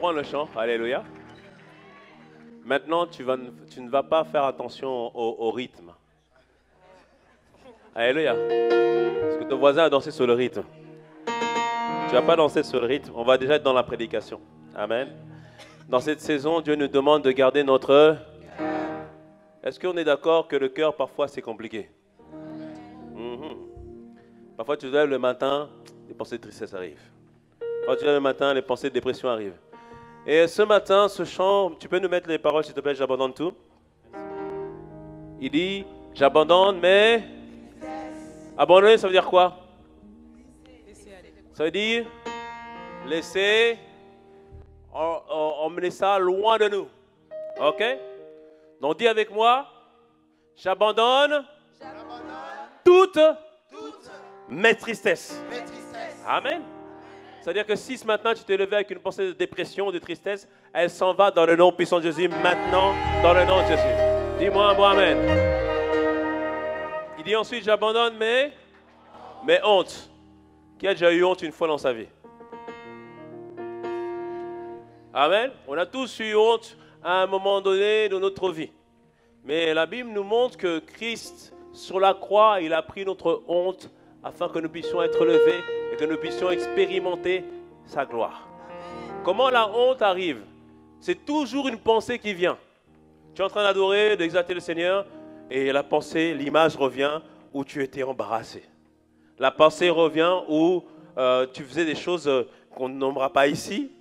reprendre le chant. Alléluia. Maintenant, tu ne vas pas faire attention au rythme. Alléluia. Parce que ton voisin a dansé sur le rythme. Tu ne vas pas danser sur le rythme. On va déjà être dans la prédication. Amen. Dans cette saison, Dieu nous demande de garder notre... Est-ce qu'on est d'accord que le cœur, parfois, c'est compliqué? Parfois, tu te lèves le matin, les pensées de tristesse arrivent. Parfois, tu te lèves le matin, les pensées de dépression arrivent. Et ce matin, ce chant, tu peux nous mettre les paroles, s'il te plaît, j'abandonne tout. Il dit, j'abandonne, mais... Abandonner, ça veut dire quoi? Ça veut dire laisser, emmener ça loin de nous. Ok? Donc dis avec moi, j'abandonne toutes mes tristesses. Amen. C'est-à-dire que si ce matin tu t'es levé avec une pensée de dépression, de tristesse, elle s'en va dans le nom puissant de Jésus, maintenant, dans le nom de Jésus. Dis-moi un bon amen. Il dit ensuite, j'abandonne mes hontes. Qui a déjà eu honte une fois dans sa vie? Amen. On a tous eu honte à un moment donné de notre vie. Mais la Bible nous montre que Christ, sur la croix, il a pris notre honte afin que nous puissions être levés et que nous puissions expérimenter sa gloire. Comment la honte arrive? C'est toujours une pensée qui vient. Tu es en train d'adorer, d'exalter le Seigneur, et la pensée, l'image revient où tu étais embarrassé. La pensée revient où tu faisais des choses qu'on ne nommera pas ici.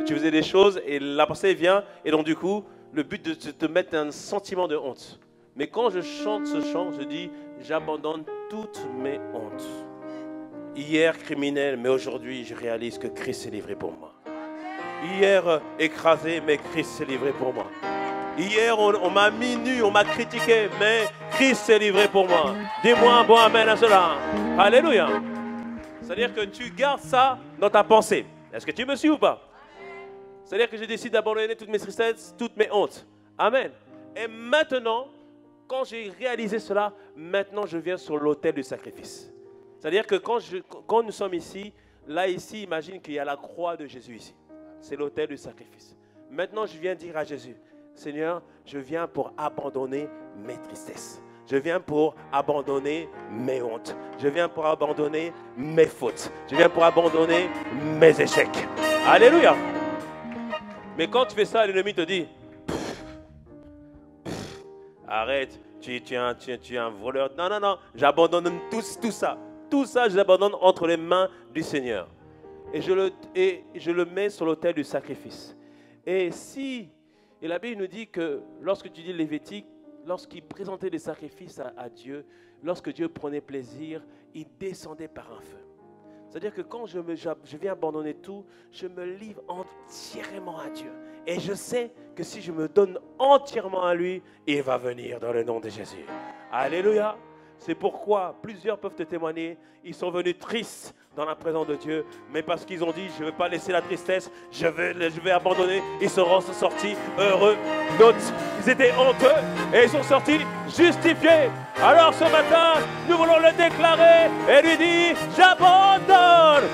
Tu faisais des choses et la pensée vient, et donc du coup, le but de te mettre un sentiment de honte. Mais quand je chante ce chant, je dis, j'abandonne toutes mes hontes. Hier, criminel, mais aujourd'hui, je réalise que Christ s'est livré pour moi. Hier, écrasé, mais Christ s'est livré pour moi. Hier, on m'a mis nu, on m'a critiqué, mais Christ s'est livré pour moi. Dis-moi un bon amen à cela. Alléluia. C'est-à-dire que tu gardes ça dans ta pensée. Est-ce que tu me suis ou pas? C'est-à-dire que je décide d'abandonner toutes mes tristesses, toutes mes hontes. Amen. Et maintenant, quand j'ai réalisé cela, maintenant je viens sur l'autel du sacrifice. C'est-à-dire que quand nous sommes ici, là ici, imagine qu'il y a la croix de Jésus ici. C'est l'autel du sacrifice. Maintenant, je viens dire à Jésus, Seigneur, je viens pour abandonner mes tristesses. Je viens pour abandonner mes hontes. Je viens pour abandonner mes fautes. Je viens pour abandonner mes échecs. Alléluia. Mais quand tu fais ça, l'ennemi te dit, arrête, tu es un voleur. Non, non, non, j'abandonne tout ça. Tout ça, je l'abandonne entre les mains du Seigneur. Et je le mets sur l'autel du sacrifice. Et la Bible nous dit que lorsque tu dis Lévitique, lorsqu'il présentait des sacrifices à Dieu, lorsque Dieu prenait plaisir, il descendait par un feu. C'est-à-dire que quand je viens abandonner tout, je me livre entièrement à Dieu. Et je sais que si je me donne entièrement à lui, il va venir dans le nom de Jésus. Alléluia. C'est pourquoi plusieurs peuvent te témoigner, ils sont venus tristes dans la présence de Dieu, mais parce qu'ils ont dit, je ne vais pas laisser la tristesse, je vais abandonner, ils seront sortis heureux. D'autres, ils étaient honteux et ils sont sortis justifiés. Alors ce matin, nous voulons le déclarer et lui dire, j'abandonne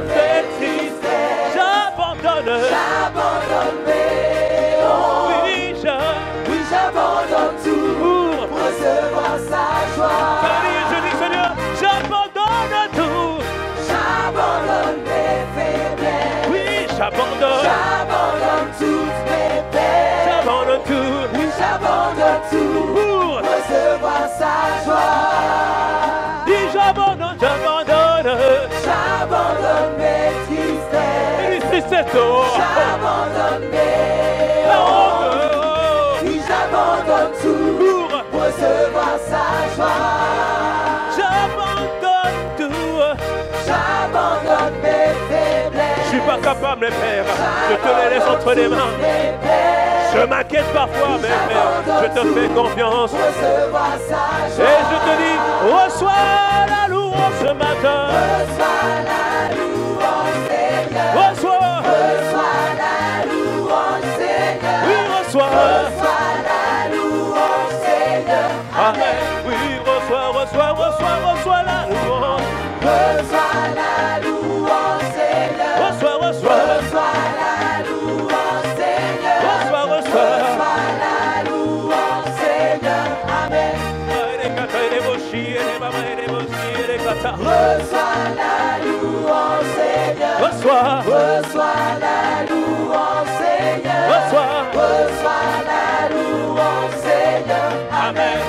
mes tristesses, j'abandonne mes hontes. Oui, j'abandonne tout pour recevoir sa joie. Je dis, Seigneur, j'abandonne tout. J'abandonne mes faiblesses. Oui, j'abandonne toutes mes peines. J'abandonne tout. Oui, j'abandonne tout pour recevoir sa joie. Dis, j'abandonne mes tristesses. Et les tristesses, j'abandonne mes hontes. Oui, j'abandonne tout pour recevoir sa joie. J'abandonne tout. J'abandonne mes faiblesses. Je suis pas capable, mes pères. Je te les laisse entre les mains. Je m'inquiète parfois, mais Père, je te fais confiance. Et je te dis, reçois la louange ce matin. Reçois la louange, Seigneur. Reçois la louange, Seigneur. Oui, reçois la louange, Seigneur. Amen. Oui, reçois la louange. Reçois la louange, Seigneur. Reçois la louange, Seigneur. Reçois la louange, Seigneur. Reçois la louange, Seigneur. Amen.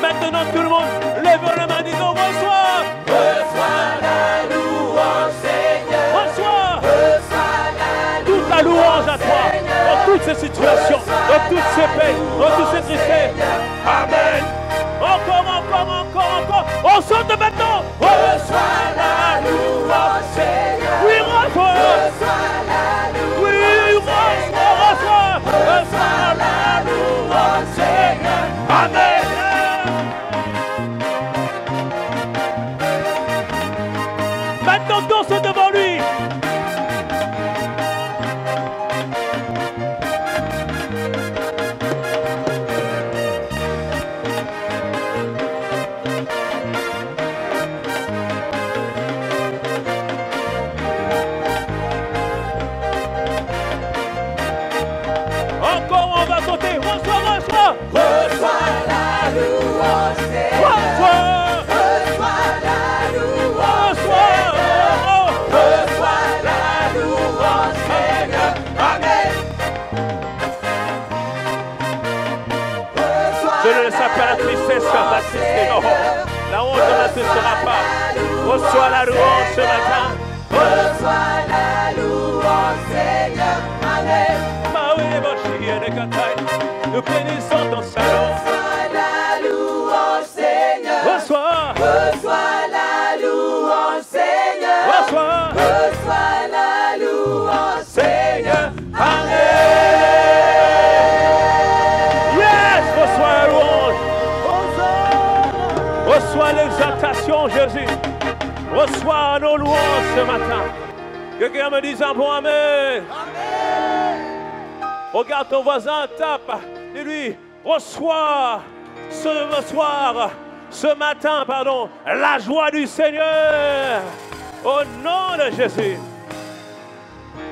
Maintenant tout le monde, lève la main, disons reçois. Reçois la louange, Seigneur. Reçois la Toute la louange à toi, dans toutes ces situations, dans toutes ces peines, dans toutes ces tristesses. Amen. Encore. On saute maintenant. Reçois la louange, Seigneur. Oui, reçois. Reçois la louange. Oui, reçois. Reçois la louange, Seigneur. Amen. Maintenant, danse devant lui. Encore, on va sauter. Reçois. Reçois la louange, Seigneur. Reçois la louange, Seigneur. Reçois la louange, Seigneur. Amen. Je ne laisse pas la tristesse m'assister. Non. La honte ne m'assistera pas. Reçois la louange ce matin. Reçois la louange, Seigneur. Amen. Nous bénissons ton salon. Reçois la louange, Seigneur. Reçois. Reçois la louange, Seigneur. Reçois la louange, Seigneur. Amen. Yes, reçois la louange. Reçois l'exaltation, Jésus. Reçois nos louanges ce matin. Quelqu'un me dise un bon amen. Regarde ton voisin, tape. Dis-lui, reçois ce matin, la joie du Seigneur. Au nom de Jésus.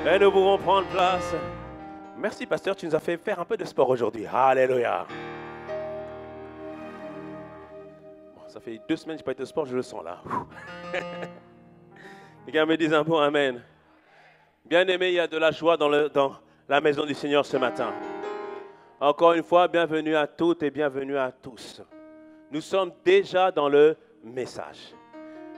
Et nous pouvons prendre place. Merci, pasteur, tu nous as fait faire un peu de sport aujourd'hui. Alléluia. Bon, ça fait 2 semaines que je n'ai pas été de sport, je le sens là. Les gars me disent un bon amen. Bien aimé, il y a de la joie dans la maison du Seigneur ce matin. Encore une fois, bienvenue à toutes et bienvenue à tous. Nous sommes déjà dans le message.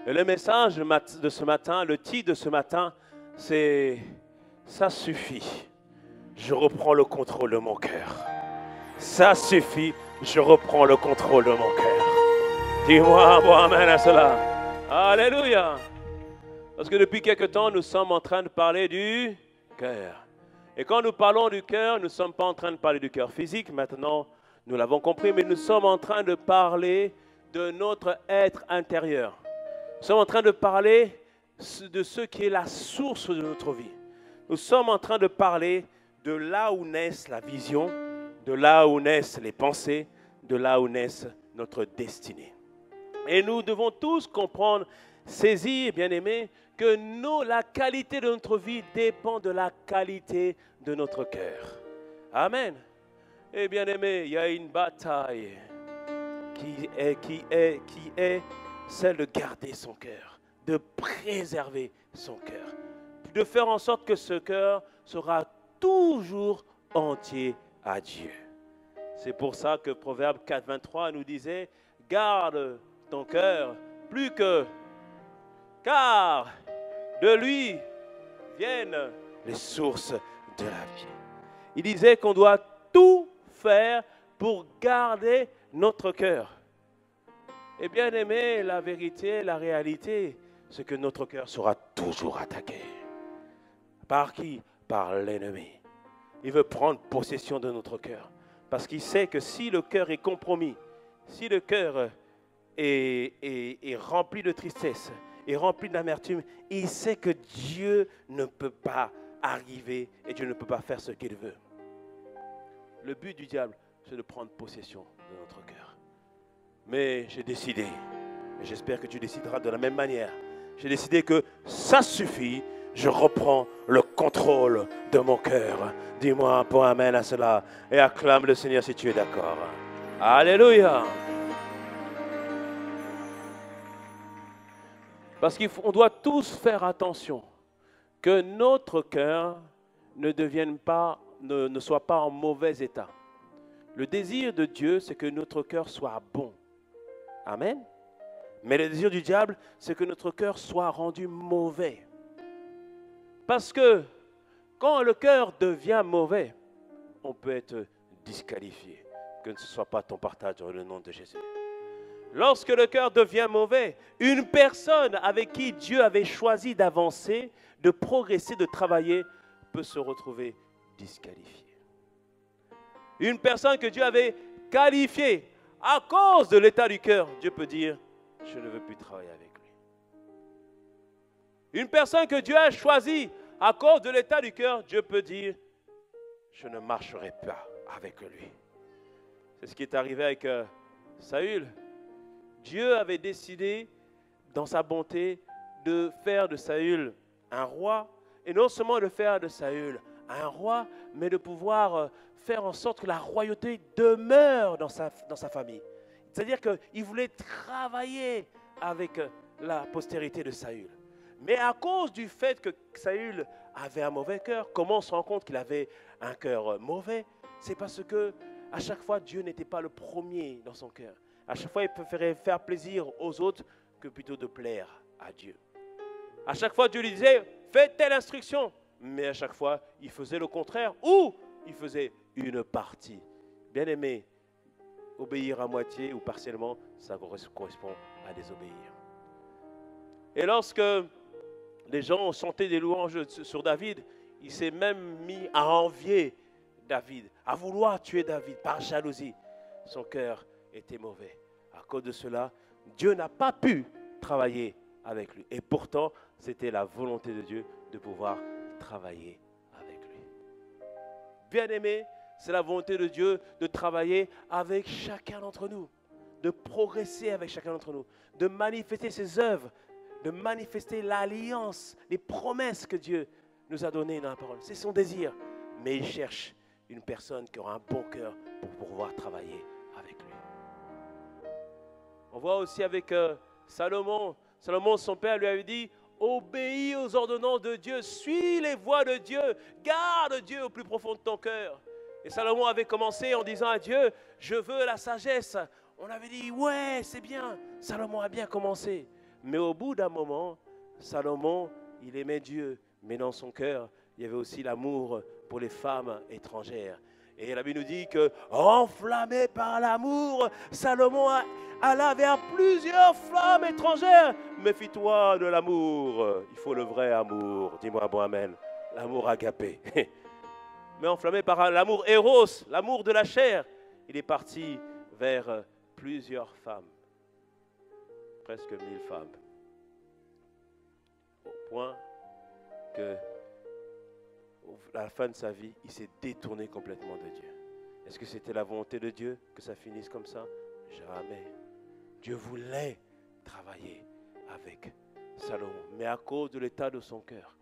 Et le message de ce matin, le titre de ce matin, c'est « Ça suffit, je reprends le contrôle de mon cœur. » Ça suffit, je reprends le contrôle de mon cœur. Dis-moi un bon amen à cela. Alléluia. Parce que depuis quelque temps, nous sommes en train de parler du cœur. Et quand nous parlons du cœur, nous ne sommes pas en train de parler du cœur physique. Maintenant, nous l'avons compris, mais nous sommes en train de parler de notre être intérieur. Nous sommes en train de parler de ce qui est la source de notre vie. Nous sommes en train de parler de là où naissent la vision, de là où naissent les pensées, de là où naissent notre destinée. Et nous devons tous comprendre, saisir, bien-aimés, que la qualité de notre vie dépend de la qualité de notre cœur. Amen. Et bien-aimés, il y a une bataille qui est celle de garder son cœur, de préserver son cœur, de faire en sorte que ce cœur sera toujours entier à Dieu. C'est pour ça que Proverbe 4, 23 nous disait « Garde ton cœur plus que... car de lui viennent les sources de la vie. » Il disait qu'on doit tout faire pour garder notre cœur. Et bien aimé, la vérité, la réalité, c'est que notre cœur sera toujours attaqué. Par qui? Par l'ennemi. Il veut prendre possession de notre cœur. Parce qu'il sait que si le cœur est compromis, si le cœur est rempli de tristesse, est rempli d'amertume, il sait que Dieu ne peut pas arriver et Dieu ne peut pas faire ce qu'il veut. Le but du diable, c'est de prendre possession de notre cœur. Mais j'ai décidé, et j'espère que tu décideras de la même manière, j'ai décidé que ça suffit, je reprends le contrôle de mon cœur. Dis-moi un point amen à cela et acclame le Seigneur si tu es d'accord. Alléluia. Parce qu'on doit tous faire attention que notre cœur ne soit pas en mauvais état. Le désir de Dieu, c'est que notre cœur soit bon. Amen. Mais le désir du diable, c'est que notre cœur soit rendu mauvais. Parce que quand le cœur devient mauvais, on peut être disqualifié. Que ce ne soit pas ton partage dans le nom de Jésus. Lorsque le cœur devient mauvais, une personne avec qui Dieu avait choisi d'avancer, de progresser, de travailler, peut se retrouver disqualifiée. Une personne que Dieu avait qualifiée à cause de l'état du cœur, Dieu peut dire, je ne veux plus travailler avec lui. Une personne que Dieu a choisie à cause de l'état du cœur, Dieu peut dire, je ne marcherai pas avec lui. C'est ce qui est arrivé avec Saül. Dieu avait décidé, dans sa bonté, de faire de Saül un roi, et non seulement de faire de Saül un roi, mais de pouvoir faire en sorte que la royauté demeure dans sa famille. C'est-à-dire qu'il voulait travailler avec la postérité de Saül. Mais à cause du fait que Saül avait un mauvais cœur, comment on se rend compte qu'il avait un cœur mauvais? C'est parce que à chaque fois, Dieu n'était pas le premier dans son cœur. À chaque fois, il préférait faire plaisir aux autres que plutôt de plaire à Dieu. À chaque fois, Dieu lui disait, fais telle instruction. Mais à chaque fois, il faisait le contraire ou il faisait une partie. Bien aimé, obéir à moitié ou partiellement, ça correspond à désobéir. Et lorsque les gens ont chanté des louanges sur David, il s'est même mis à envier David, à vouloir tuer David par jalousie. Son cœur était mauvais. À cause de cela, Dieu n'a pas pu travailler avec lui. Et pourtant, c'était la volonté de Dieu de pouvoir travailler avec lui. Bien-aimé, c'est la volonté de Dieu de travailler avec chacun d'entre nous, de progresser avec chacun d'entre nous, de manifester ses œuvres, de manifester l'alliance, les promesses que Dieu nous a données dans la parole. C'est son désir. Mais il cherche une personne qui aura un bon cœur pour pouvoir travailler avec lui. On voit aussi avec Salomon. Salomon, son père, lui avait dit, obéis aux ordonnances de Dieu, suis les voies de Dieu, garde Dieu au plus profond de ton cœur. Et Salomon avait commencé en disant à Dieu, je veux la sagesse. On avait dit, ouais, c'est bien. Salomon a bien commencé. Mais au bout d'un moment, Salomon, il aimait Dieu, mais dans son cœur, il y avait aussi l'amour pour les femmes étrangères. Et la Bible nous dit que, enflammé par l'amour, Salomon alla vers plusieurs femmes étrangères. Méfie-toi de l'amour. Il faut le vrai amour. Dis-moi bon amen. L'amour agapé. Mais enflammé par l'amour éros, l'amour de la chair, il est parti vers plusieurs femmes. Presque 1000 femmes. Au point que, à la fin de sa vie, il s'est détourné complètement de Dieu. Est-ce que c'était la volonté de Dieu que ça finisse comme ça? Jamais. Dieu voulait travailler avec Salomon. Mais à cause de l'état de son cœur,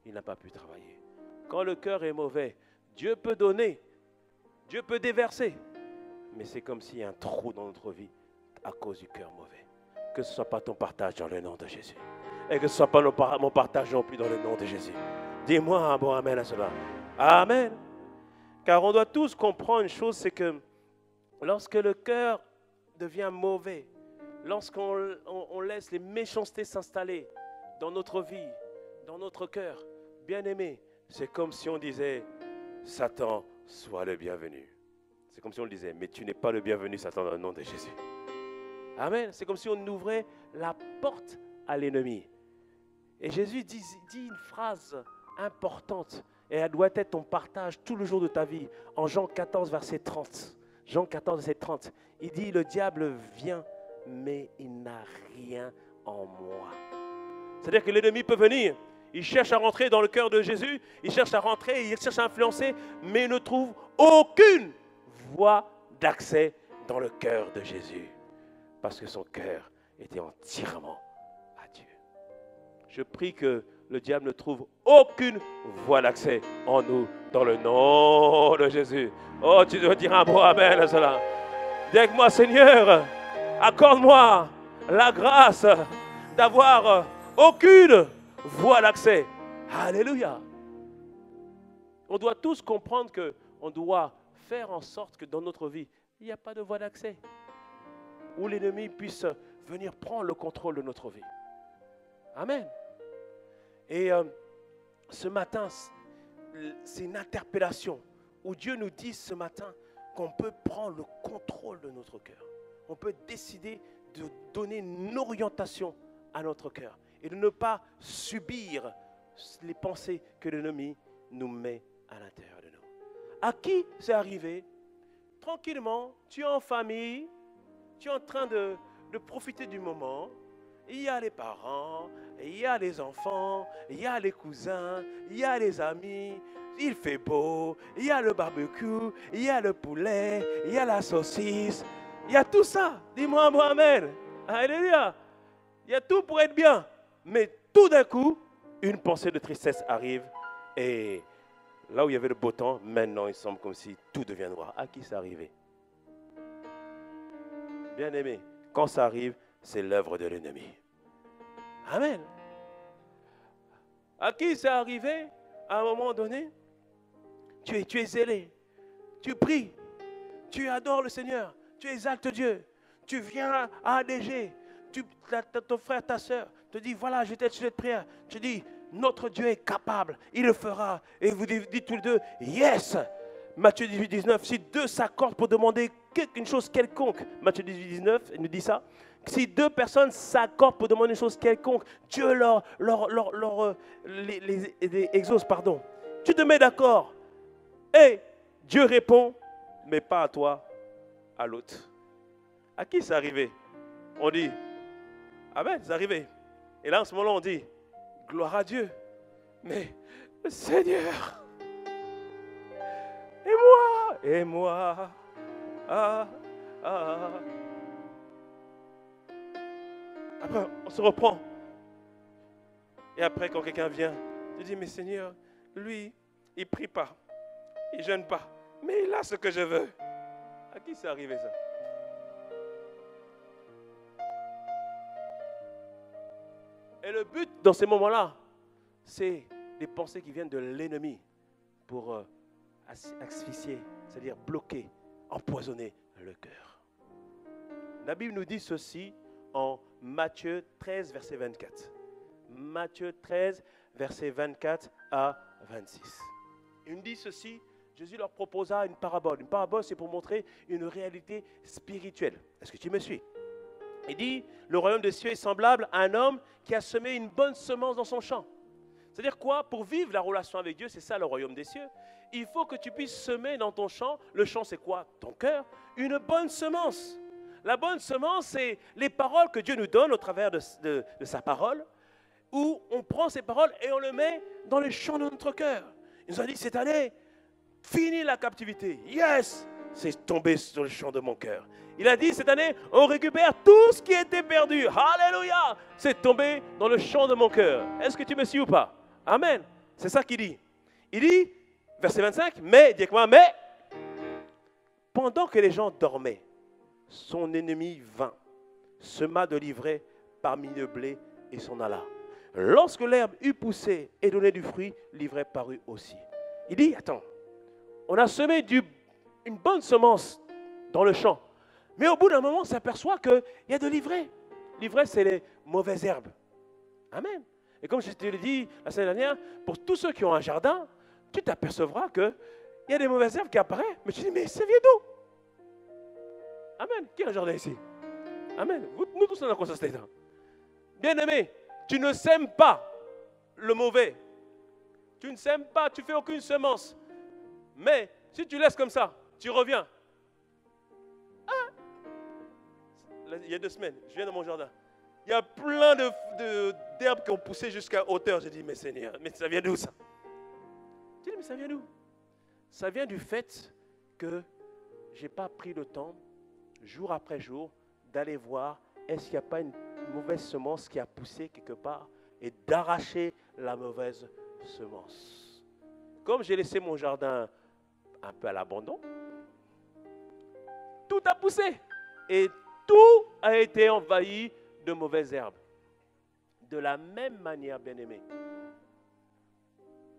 il n'a pas pu travailler. Quand le cœur est mauvais, Dieu peut donner, Dieu peut déverser. Mais c'est comme s'il y a un trou dans notre vie à cause du cœur mauvais. Que ce ne soit pas ton partage dans le nom de Jésus. Et que ce ne soit pas mon partage non plus dans le nom de Jésus. Dis-moi un bon amen à cela. Amen. Car on doit tous comprendre une chose, c'est que lorsque le cœur devient mauvais, lorsqu'on laisse les méchancetés s'installer dans notre vie, dans notre cœur, bien-aimé, c'est comme si on disait, Satan, sois le bienvenu. C'est comme si on le disait, mais tu n'es pas le bienvenu, Satan, dans le nom de Jésus. Amen. C'est comme si on ouvrait la porte à l'ennemi. Et Jésus dit une phrase importante, et elle doit être ton partage tout le jour de ta vie. En Jean 14, verset 30. Jean 14, verset 30. Il dit, le diable vient, mais il n'a rien en moi. C'est-à-dire que l'ennemi peut venir. Il cherche à rentrer dans le cœur de Jésus. Il cherche à rentrer, il cherche à influencer, mais il ne trouve aucune voie d'accès dans le cœur de Jésus. Parce que son cœur était entièrement à Dieu. Je prie que le diable ne trouve aucune voie d'accès en nous, dans le nom de Jésus. Oh, tu dois dire un bon amen à cela. Dis avec moi, Seigneur, accorde-moi la grâce d'avoir Aucune voie d'accès. Alléluia. On doit tous comprendre qu'on doit faire en sorte que dans notre vie, il n'y a pas de voie d'accès où l'ennemi puisse venir prendre le contrôle de notre vie. Amen. Et ce matin, c'est une interpellation où Dieu nous dit ce matin qu'on peut prendre le contrôle de notre cœur. On peut décider de donner une orientation à notre cœur et de ne pas subir les pensées que l'ennemi nous met à l'intérieur de nous. À qui c'est arrivé? Tranquillement, tu es en famille, tu es en train de profiter du moment. Il y a les parents, il y a les enfants, il y a les cousins, il y a les amis. Il fait beau, il y a le barbecue, il y a le poulet, il y a la saucisse. Il y a tout ça. Dis-moi, amen. Alléluia. Il y a tout pour être bien. Mais tout d'un coup, une pensée de tristesse arrive. Et là où il y avait le beau temps, maintenant il semble comme si tout devient noir. À qui c'est arrivé? Bien aimé, quand ça arrive, c'est l'œuvre de l'ennemi. Amen. À qui c'est arrivé? À un moment donné, tu es zélé, tu pries, tu adores le Seigneur, tu exaltes Dieu, tu viens à ADG, ton frère, ta soeur te dit, voilà, je t'ai sujet de prière. Tu dis, notre Dieu est capable, il le fera. Et vous dites tous les deux, yes. Matthieu 18, 19, si deux s'accordent pour demander une chose quelconque, Matthieu 18, 19, il nous dit ça. Si deux personnes s'accordent pour demander une chose quelconque, Dieu les exauce, pardon. Tu te mets d'accord. Et Dieu répond, mais pas à toi, à l'autre. À qui c'est arrivé? On dit, amen, c'est arrivé. Et là, en ce moment-là, on dit, gloire à Dieu. Mais, Seigneur, et moi, Après, on se reprend. Et après, quand quelqu'un vient, tu dis, mais Seigneur, lui, il ne prie pas, il ne jeûne pas, mais il a ce que je veux. À qui c'est arrivé ça? Et le but dans ces moments-là, c'est des pensées qui viennent de l'ennemi pour asphyxier, c'est-à-dire bloquer, empoisonner le cœur. La Bible nous dit ceci en Matthieu 13, verset 24. Matthieu 13, verset 24 à 26. Il nous dit ceci, Jésus leur proposa une parabole. Une parabole, c'est pour montrer une réalité spirituelle. Est-ce que tu me suis? Il dit, le royaume des cieux est semblable à un homme qui a semé une bonne semence dans son champ. C'est-à-dire quoi? Pour vivre la relation avec Dieu, c'est ça le royaume des cieux. Il faut que tu puisses semer dans ton champ. Le champ, c'est quoi? Ton cœur. Une bonne semence. La bonne semence, c'est les paroles que Dieu nous donne au travers de sa parole, où on prend ces paroles et on les met dans les champs de notre cœur. Il nous a dit cette année, fini la captivité. Yes! C'est tombé sur le champ de mon cœur. Il a dit cette année, on récupère tout ce qui était perdu. Alléluia! C'est tombé dans le champ de mon cœur. Est-ce que tu me suis ou pas? Amen. C'est ça qu'il dit. Il dit, verset 25, mais, dis avec moi, mais, pendant que les gens dormaient, son ennemi vint, sema de l'ivraie parmi le blé et s'en alla. Lorsque l'herbe eut poussé et donné du fruit, l'ivraie parut aussi. Il dit, attends, on a semé une bonne semence dans le champ, mais au bout d'un moment, on s'aperçoit qu'il y a de l'ivraie. L'ivraie, c'est les mauvaises herbes. Amen. Et comme je te l'ai dit la semaine dernière, pour tous ceux qui ont un jardin, tu t'apercevras qu'il y a des mauvaises herbes qui apparaissent, mais tu dis, mais ça vient d'où? Amen. Qui a un jardin ici? Amen. Nous tous, on a constaté. Bien-aimé, tu ne sèmes pas le mauvais. Tu ne sèmes pas, tu ne fais aucune semence. Mais si tu laisses comme ça, tu reviens. Ah. Il y a 2 semaines, je viens dans mon jardin. Il y a plein d'herbes qui ont poussé jusqu'à hauteur. J'ai dit, mais Seigneur, mais ça vient d'où ça? J'ai dit, mais ça vient d'où? Ça vient du fait que je n'ai pas pris le temps, jour après jour, d'aller voir est-ce qu'il n'y a pas une mauvaise semence qui a poussé quelque part et d'arracher la mauvaise semence. Comme j'ai laissé mon jardin un peu à l'abandon, tout a poussé et tout a été envahi de mauvaises herbes, De la même manière, bien-aimé,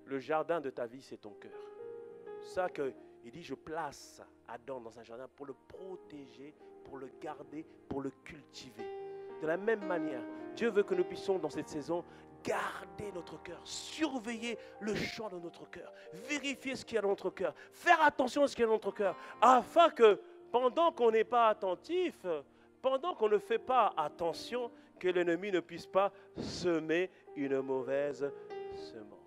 le jardin de ta vie, c'est ton cœur. C'est ça qu'il dit, je place Adam dans un jardin pour le protéger, pour le garder, pour le cultiver. De la même manière, Dieu veut que nous puissions, dans cette saison, garder notre cœur, surveiller le champ de notre cœur, vérifier ce qu'il y a dans notre cœur, faire attention à ce qu'il y a dans notre cœur, afin que, pendant qu'on n'est pas attentif, pendant qu'on ne fait pas attention, que l'ennemi ne puisse pas semer une mauvaise semence.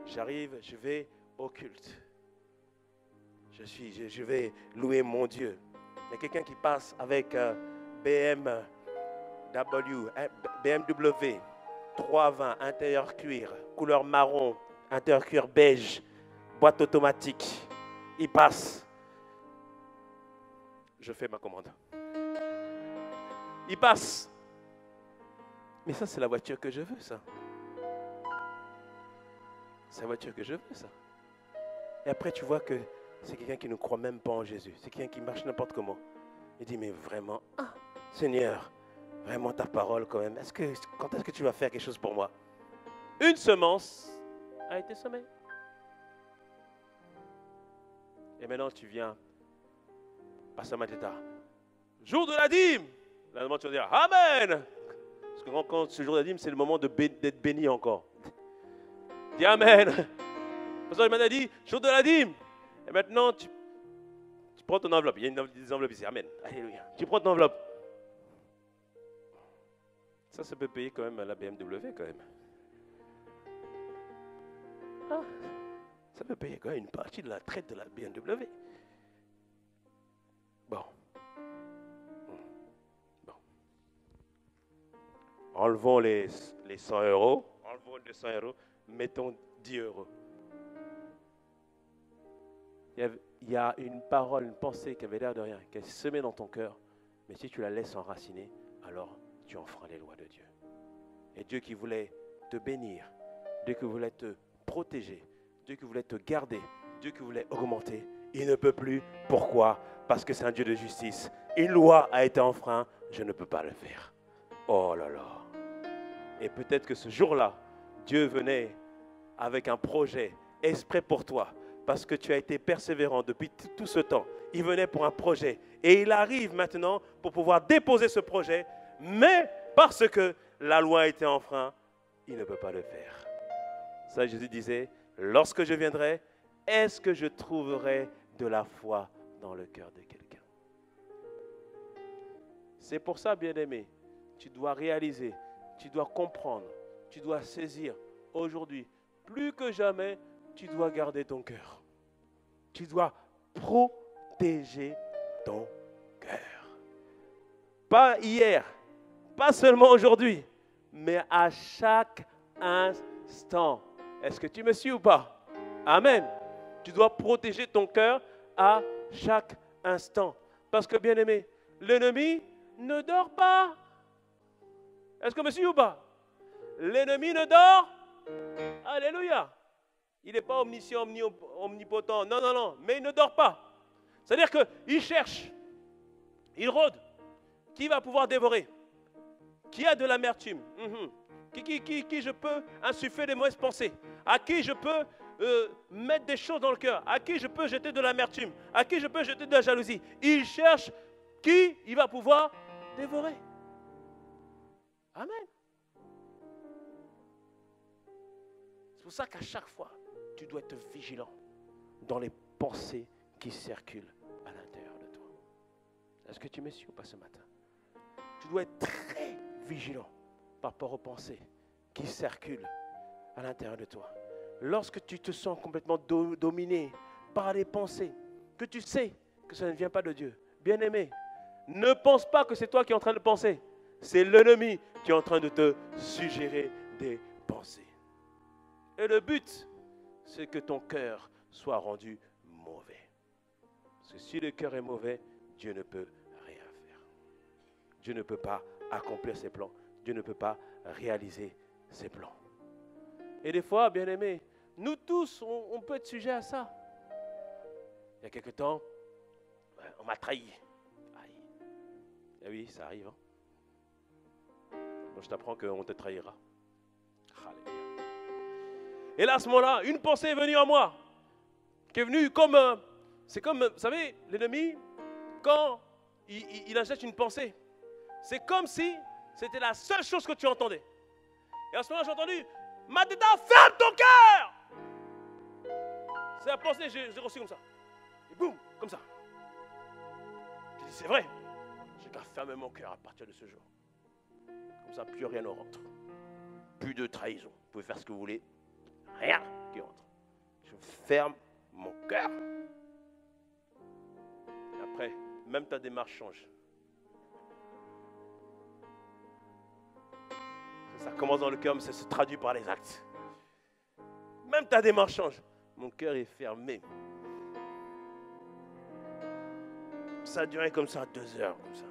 J'arrive, je vais au culte. Je vais louer mon Dieu. Il y a quelqu'un qui passe avec BMW 320, intérieur cuir, couleur marron, intérieur cuir beige, boîte automatique. Il passe. Je fais ma commande. Il passe. Mais ça, c'est la voiture que je veux, ça. C'est la voiture que je veux, ça. Et après, tu vois que c'est quelqu'un qui ne croit même pas en Jésus. C'est quelqu'un qui marche n'importe comment. Il dit, mais vraiment, Seigneur, vraiment ta parole quand même. Quand est-ce que tu vas faire quelque chose pour moi? Une semence a été semée. Et maintenant, tu viens, Pasteur Mateta, jour de la dîme. Là, tu vas dire, Amen. Parce que quand ce jour de la dîme, c'est le moment d'être béni encore. Dis Amen. Pasteur Mateta dit, jour de la dîme. Et maintenant, tu prends ton enveloppe. Il y a des enveloppes ici. Amen. Alléluia. Tu prends ton enveloppe. Ça peut payer quand même la BMW quand même. Ah, ça peut payer quand même une partie de la traite de la BMW. Bon. Enlevons les 100 euros. Enlevons les 100 euros. Mettons 10 euros. Il y a une parole, une pensée qui avait l'air de rien, qui est semée dans ton cœur. Mais si tu la laisses enraciner, alors tu enfreins les lois de Dieu. Et Dieu qui voulait te bénir, Dieu qui voulait te protéger, Dieu qui voulait te garder, Dieu qui voulait augmenter, il ne peut plus. Pourquoi? Parce que c'est un Dieu de justice. Une loi a été enfreinte, je ne peux pas le faire. Oh là là. Et peut-être que ce jour-là, Dieu venait avec un projet exprès pour toi, parce que tu as été persévérant depuis tout ce temps. Il venait pour un projet. Et il arrive maintenant pour pouvoir déposer ce projet, mais parce que la loi a été enfreinte, il ne peut pas le faire. Ça, Jésus disait, lorsque je viendrai, est-ce que je trouverai de la foi dans le cœur de quelqu'un? C'est pour ça, bien-aimé, tu dois réaliser, tu dois comprendre, tu dois saisir aujourd'hui, plus que jamais, tu dois garder ton cœur. Tu dois protéger ton cœur. Pas hier, pas seulement aujourd'hui, mais à chaque instant. Est-ce que tu me suis ou pas? Amen. Tu dois protéger ton cœur à chaque instant. Parce que, bien-aimé, l'ennemi ne dort pas. Est-ce que me suis ou pas? L'ennemi ne dort. Alléluia. Il n'est pas omniscient, omnipotent. Non, non, non. Mais il ne dort pas. C'est-à-dire qu'il cherche. Il rôde. Qui va pouvoir dévorer? Qui a de l'amertume? Qui je peux insuffler des mauvaises pensées? À qui je peux mettre des choses dans le cœur? À qui je peux jeter de l'amertume? À qui je peux jeter de la jalousie? Il cherche qui il va pouvoir dévorer. Amen. C'est pour ça qu'à chaque fois, tu dois être vigilant dans les pensées qui circulent à l'intérieur de toi. Est-ce que tu me suis ou pas ce matin? Tu dois être très vigilant par rapport aux pensées qui circulent à l'intérieur de toi. Lorsque tu te sens complètement dominé par les pensées, que tu sais que ça ne vient pas de Dieu, bien-aimé, ne pense pas que c'est toi qui es en train de penser. C'est l'ennemi qui est en train de te suggérer des pensées. Et le but, c'est que ton cœur soit rendu mauvais. Parce que si le cœur est mauvais, Dieu ne peut rien faire. Dieu ne peut pas accomplir ses plans. Dieu ne peut pas réaliser ses plans. Et des fois, bien-aimés, nous tous, on peut être sujet à ça. Il y a quelque temps, on m'a trahi. Aïe. Et oui, ça arrive. Hein? je t'apprends qu'on te trahira. Alléluia. Et là, à ce moment-là, une pensée est venue à moi, qui est venue comme, c'est comme, vous savez, l'ennemi, quand il achète une pensée, c'est comme si c'était la seule chose que tu entendais. Et à ce moment-là, j'ai entendu, Mateta, ferme ton cœur! C'est la pensée, j'ai reçu comme ça. Et boum, comme ça. J'ai dit, c'est vrai. J'ai qu'à fermer mon cœur à partir de ce jour. Comme ça, plus rien ne rentre. Plus de trahison. Vous pouvez faire ce que vous voulez. Rien qui rentre. Je ferme mon cœur. Et après, même ta démarche change. Ça commence dans le cœur, mais ça se traduit par les actes. Même ta démarche change. Mon cœur est fermé. Ça a duré comme ça 2 heures, comme ça.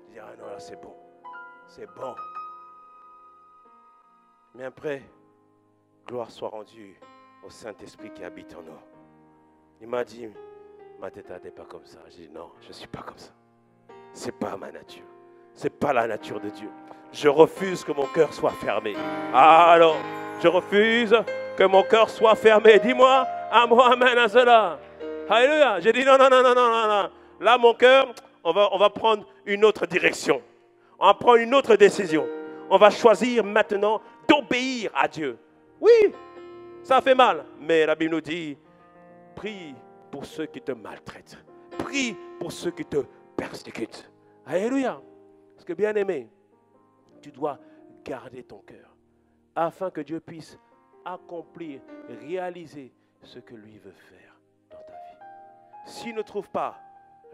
Je dis, ah non, là c'est bon. C'est bon. Mais après, gloire soit rendue au Saint-Esprit qui habite en nous. Il m'a dit, ma tête n'est pas comme ça. J'ai dit, non, je ne suis pas comme ça. Ce n'est pas ma nature. Ce n'est pas la nature de Dieu. Je refuse que mon cœur soit fermé. Alors, je refuse que mon cœur soit fermé. Dis-moi, à moi, amen à cela. Alléluia. J'ai dit non. Là, mon cœur, on va prendre une autre direction. On va prendre une autre décision. On va choisir maintenant d'obéir à Dieu. Oui, ça fait mal. Mais la Bible nous dit, prie pour ceux qui te maltraitent. Prie pour ceux qui te persécutent. Alléluia. Parce que bien aimé, tu dois garder ton cœur afin que Dieu puisse accomplir, réaliser ce que lui veut faire dans ta vie. S'il ne trouve pas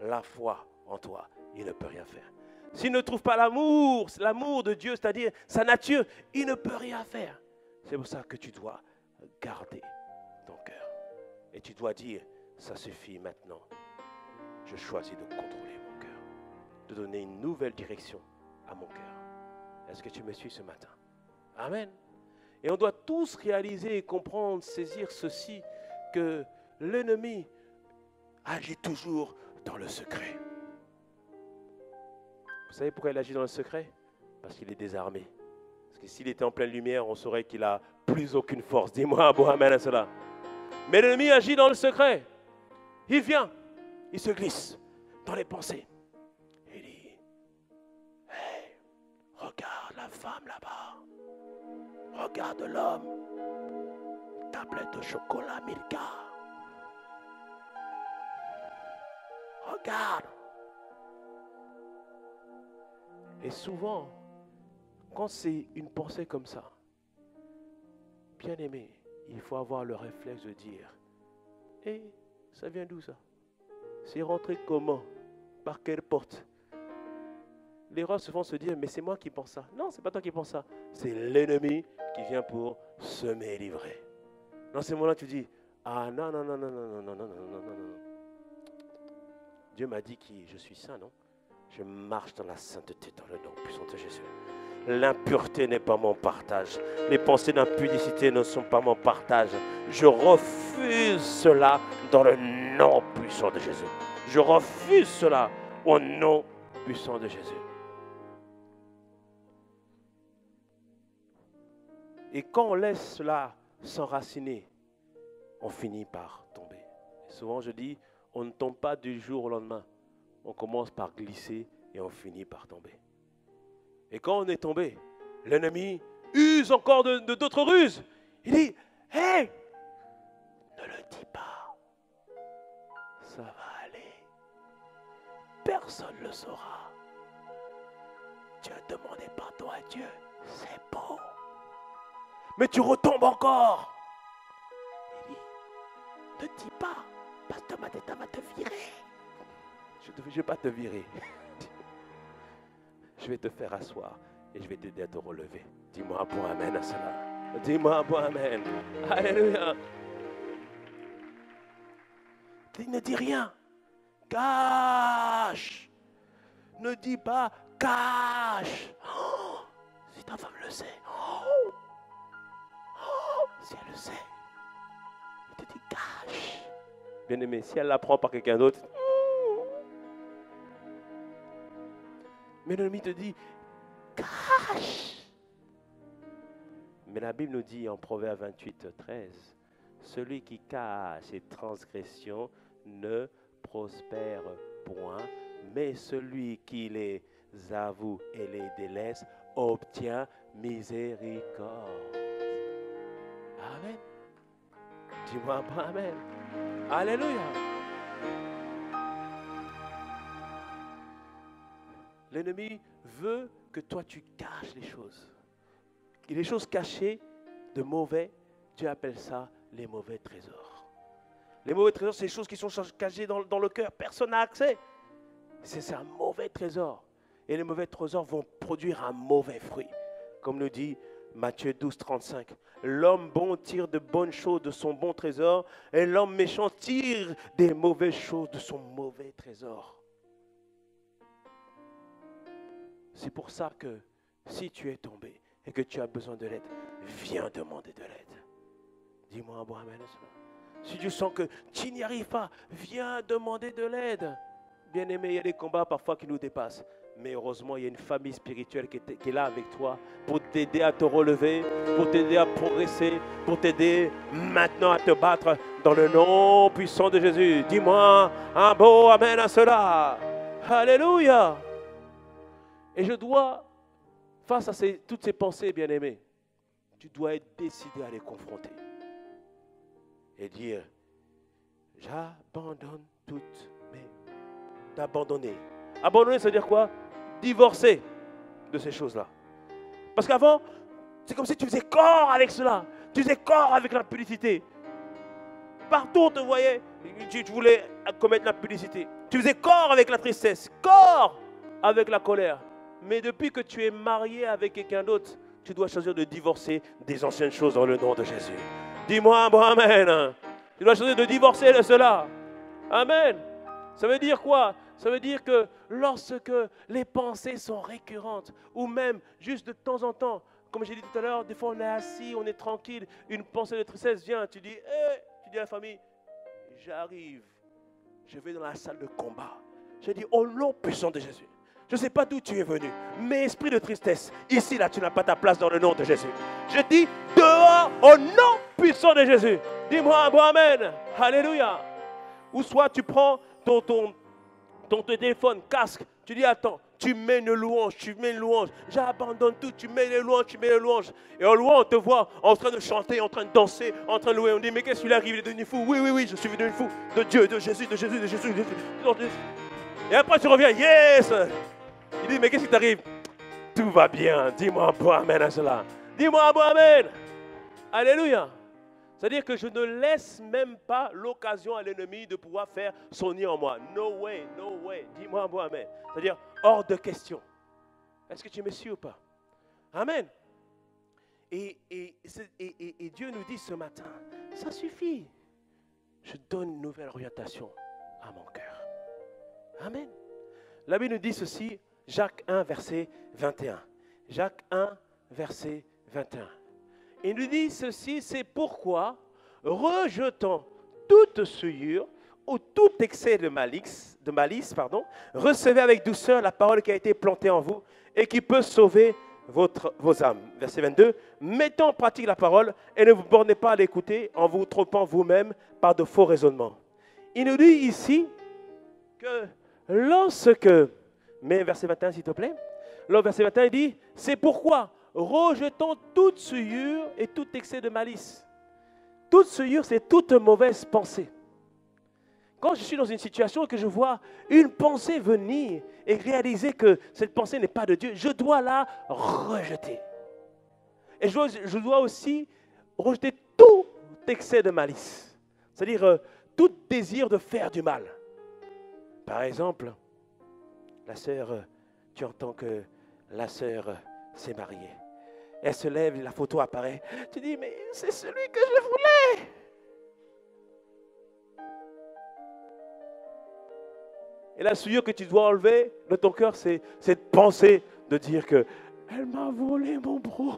la foi en toi, il ne peut rien faire. S'il ne trouve pas l'amour de Dieu, c'est-à-dire sa nature, il ne peut rien faire. C'est pour ça que tu dois garder ton cœur. Et tu dois dire, ça suffit maintenant. Je choisis de contrôler mon cœur, de donner une nouvelle direction à mon cœur. Est-ce que tu me suis ce matin? Amen. Et on doit tous réaliser et comprendre, saisir ceci, que l'ennemi agit toujours dans le secret. Vous savez pourquoi il agit dans le secret? Parce qu'il est désarmé. Parce que s'il était en pleine lumière, on saurait qu'il n'a plus aucune force. Dis-moi, bon, amen à cela. Mais l'ennemi agit dans le secret. Il vient, il se glisse dans les pensées. Il dit, hey, regarde la femme là-bas. Regarde l'homme. Tablette de chocolat Milka. Regarde. Et souvent, quand c'est une pensée comme ça, bien aimé, il faut avoir le réflexe de dire, hé, ça vient d'où ça? C'est rentré comment? Par quelle porte? L'erreur souvent se dire, mais c'est moi qui pense ça. Non, c'est pas toi qui pense ça. C'est l'ennemi qui vient pour semer et livrer. Dans ces moments-là, tu dis, ah non. Dieu m'a dit que je suis saint, non? Je marche dans la sainteté, dans le nom puissant de Jésus. L'impureté n'est pas mon partage. Les pensées d'impudicité ne sont pas mon partage. Je refuse cela dans le nom puissant de Jésus. Je refuse cela au nom puissant de Jésus. Et quand on laisse cela s'enraciner, on finit par tomber. Et souvent je dis, on ne tombe pas du jour au lendemain. On commence par glisser et on finit par tomber. Et quand on est tombé, l'ennemi use encore d'autres ruses. Il dit, hé, ne le dis pas. Ça va aller. Personne ne le saura. Tu as demandé pardon à Dieu. C'est beau. Mais tu retombes encore. Il dit, ne dis pas. Pasteur Mateta va te virer. Je ne vais pas te virer. Je vais te faire asseoir et je vais t'aider à te relever. Dis-moi un bon amen à cela. Dis-moi un bon amen. Alléluia. Ne dis rien. Cache. Ne dis pas cache. Oh, si ta femme le sait. Si elle le sait. Elle te dit cache. Bien aimé, si elle l'apprend par quelqu'un d'autre. Mais l'ennemi te dit, cache. Mais la Bible nous dit en Proverbe 28, 13, celui qui cache ses transgressions ne prospère point, mais celui qui les avoue et les délaisse obtient miséricorde. Amen. Dis-moi amen. Alléluia. L'ennemi veut que toi tu caches les choses. Et les choses cachées de mauvais, Dieu appelle ça les mauvais trésors. Les mauvais trésors, c'est les choses qui sont cachées dans le cœur. Personne n'a accès. C'est un mauvais trésor. Et les mauvais trésors vont produire un mauvais fruit. Comme nous dit Matthieu 12, 35. L'homme bon tire de bonnes choses de son bon trésor et l'homme méchant tire des mauvaises choses de son mauvais trésor. C'est pour ça que si tu es tombé et que tu as besoin de l'aide, viens demander de l'aide. Dis-moi un bon amen. Si tu sens que tu n'y arrives pas, viens demander de l'aide. Bien aimé, il y a des combats parfois qui nous dépassent. Mais heureusement, il y a une famille spirituelle qui est là avec toi pour t'aider à te relever, pour t'aider à progresser, pour t'aider maintenant à te battre dans le nom puissant de Jésus. Dis-moi un beau amen à cela. Alléluia. Et je dois, face à toutes ces pensées, bien-aimées, tu dois être décidé à les confronter. Et dire, j'abandonne toutes mes... D'abandonner. Abandonner, ça veut dire quoi? Divorcer de ces choses-là. Parce qu'avant, c'est comme si tu faisais corps avec cela. Tu faisais corps avec l'impudicité. Partout, on te voyait, tu voulais commettre l'impudicité. Tu faisais corps avec la tristesse, corps avec la colère. Mais depuis que tu es marié avec quelqu'un d'autre, tu dois choisir de divorcer des anciennes choses dans le nom de Jésus. Dis-moi un bon amen. Tu dois choisir de divorcer de cela. Amen. Ça veut dire quoi? Ça veut dire que lorsque les pensées sont récurrentes, ou même juste de temps en temps, comme j'ai dit tout à l'heure, des fois on est assis, on est tranquille, une pensée de tristesse vient, tu dis, tu dis à la famille, j'arrive, je vais dans la salle de combat. Je dis, au nom puissant de Jésus. Je ne sais pas d'où tu es venu, mais esprit de tristesse, ici, là, tu n'as pas ta place dans le nom de Jésus. Je dis, dehors, au nom puissant de Jésus. Dis-moi un bon amen. Alléluia. Ou soit tu prends ton téléphone, casque, tu dis, attends, tu mets une louange, j'abandonne tout, tu mets les louanges. Et en louant, on te voit en train de chanter, en train de danser, en train de louer. On dit, mais qu'est-ce qu'il arrive, il est devenu fou. Oui, je suis devenu fou. De Dieu, de Jésus. Et après, tu reviens, yes. Il dit, mais qu'est-ce qui t'arrive? Tout va bien. Dis-moi un bon amen à cela. Dis-moi un bon amen. Alléluia. C'est-à-dire que je ne laisse même pas l'occasion à l'ennemi de pouvoir faire son nid en moi. No way. Dis-moi un bon amen. C'est-à-dire, hors de question. Est-ce que tu me suis ou pas? Amen. Et Dieu nous dit ce matin, ça suffit. Je donne une nouvelle orientation à mon cœur. Amen. La Bible nous dit ceci, Jacques 1, verset 21. Jacques 1, verset 21. Il nous dit ceci, c'est pourquoi, rejetant toute souillure ou tout excès de malice, recevez avec douceur la parole qui a été plantée en vous et qui peut sauver vos âmes. Verset 22. Mettons en pratique la parole et ne vous bornez pas à l'écouter en vous trompant vous-même par de faux raisonnements. Il nous dit ici que lorsque, mais verset 21 s'il te plaît, le verset 21 il dit, c'est pourquoi rejetons toute souillure et tout excès de malice. Toute souillure, c'est toute mauvaise pensée. Quand je suis dans une situation et que je vois une pensée venir et réaliser que cette pensée n'est pas de Dieu, je dois la rejeter. Et je dois aussi rejeter tout excès de malice. C'est-à-dire tout désir de faire du mal. Par exemple, la sœur, tu entends que la sœur s'est mariée. Elle se lève, la photo apparaît. Tu dis, mais c'est celui que je voulais. Et la souillure que tu dois enlever de ton cœur, c'est cette pensée de dire que elle m'a volé mon bro.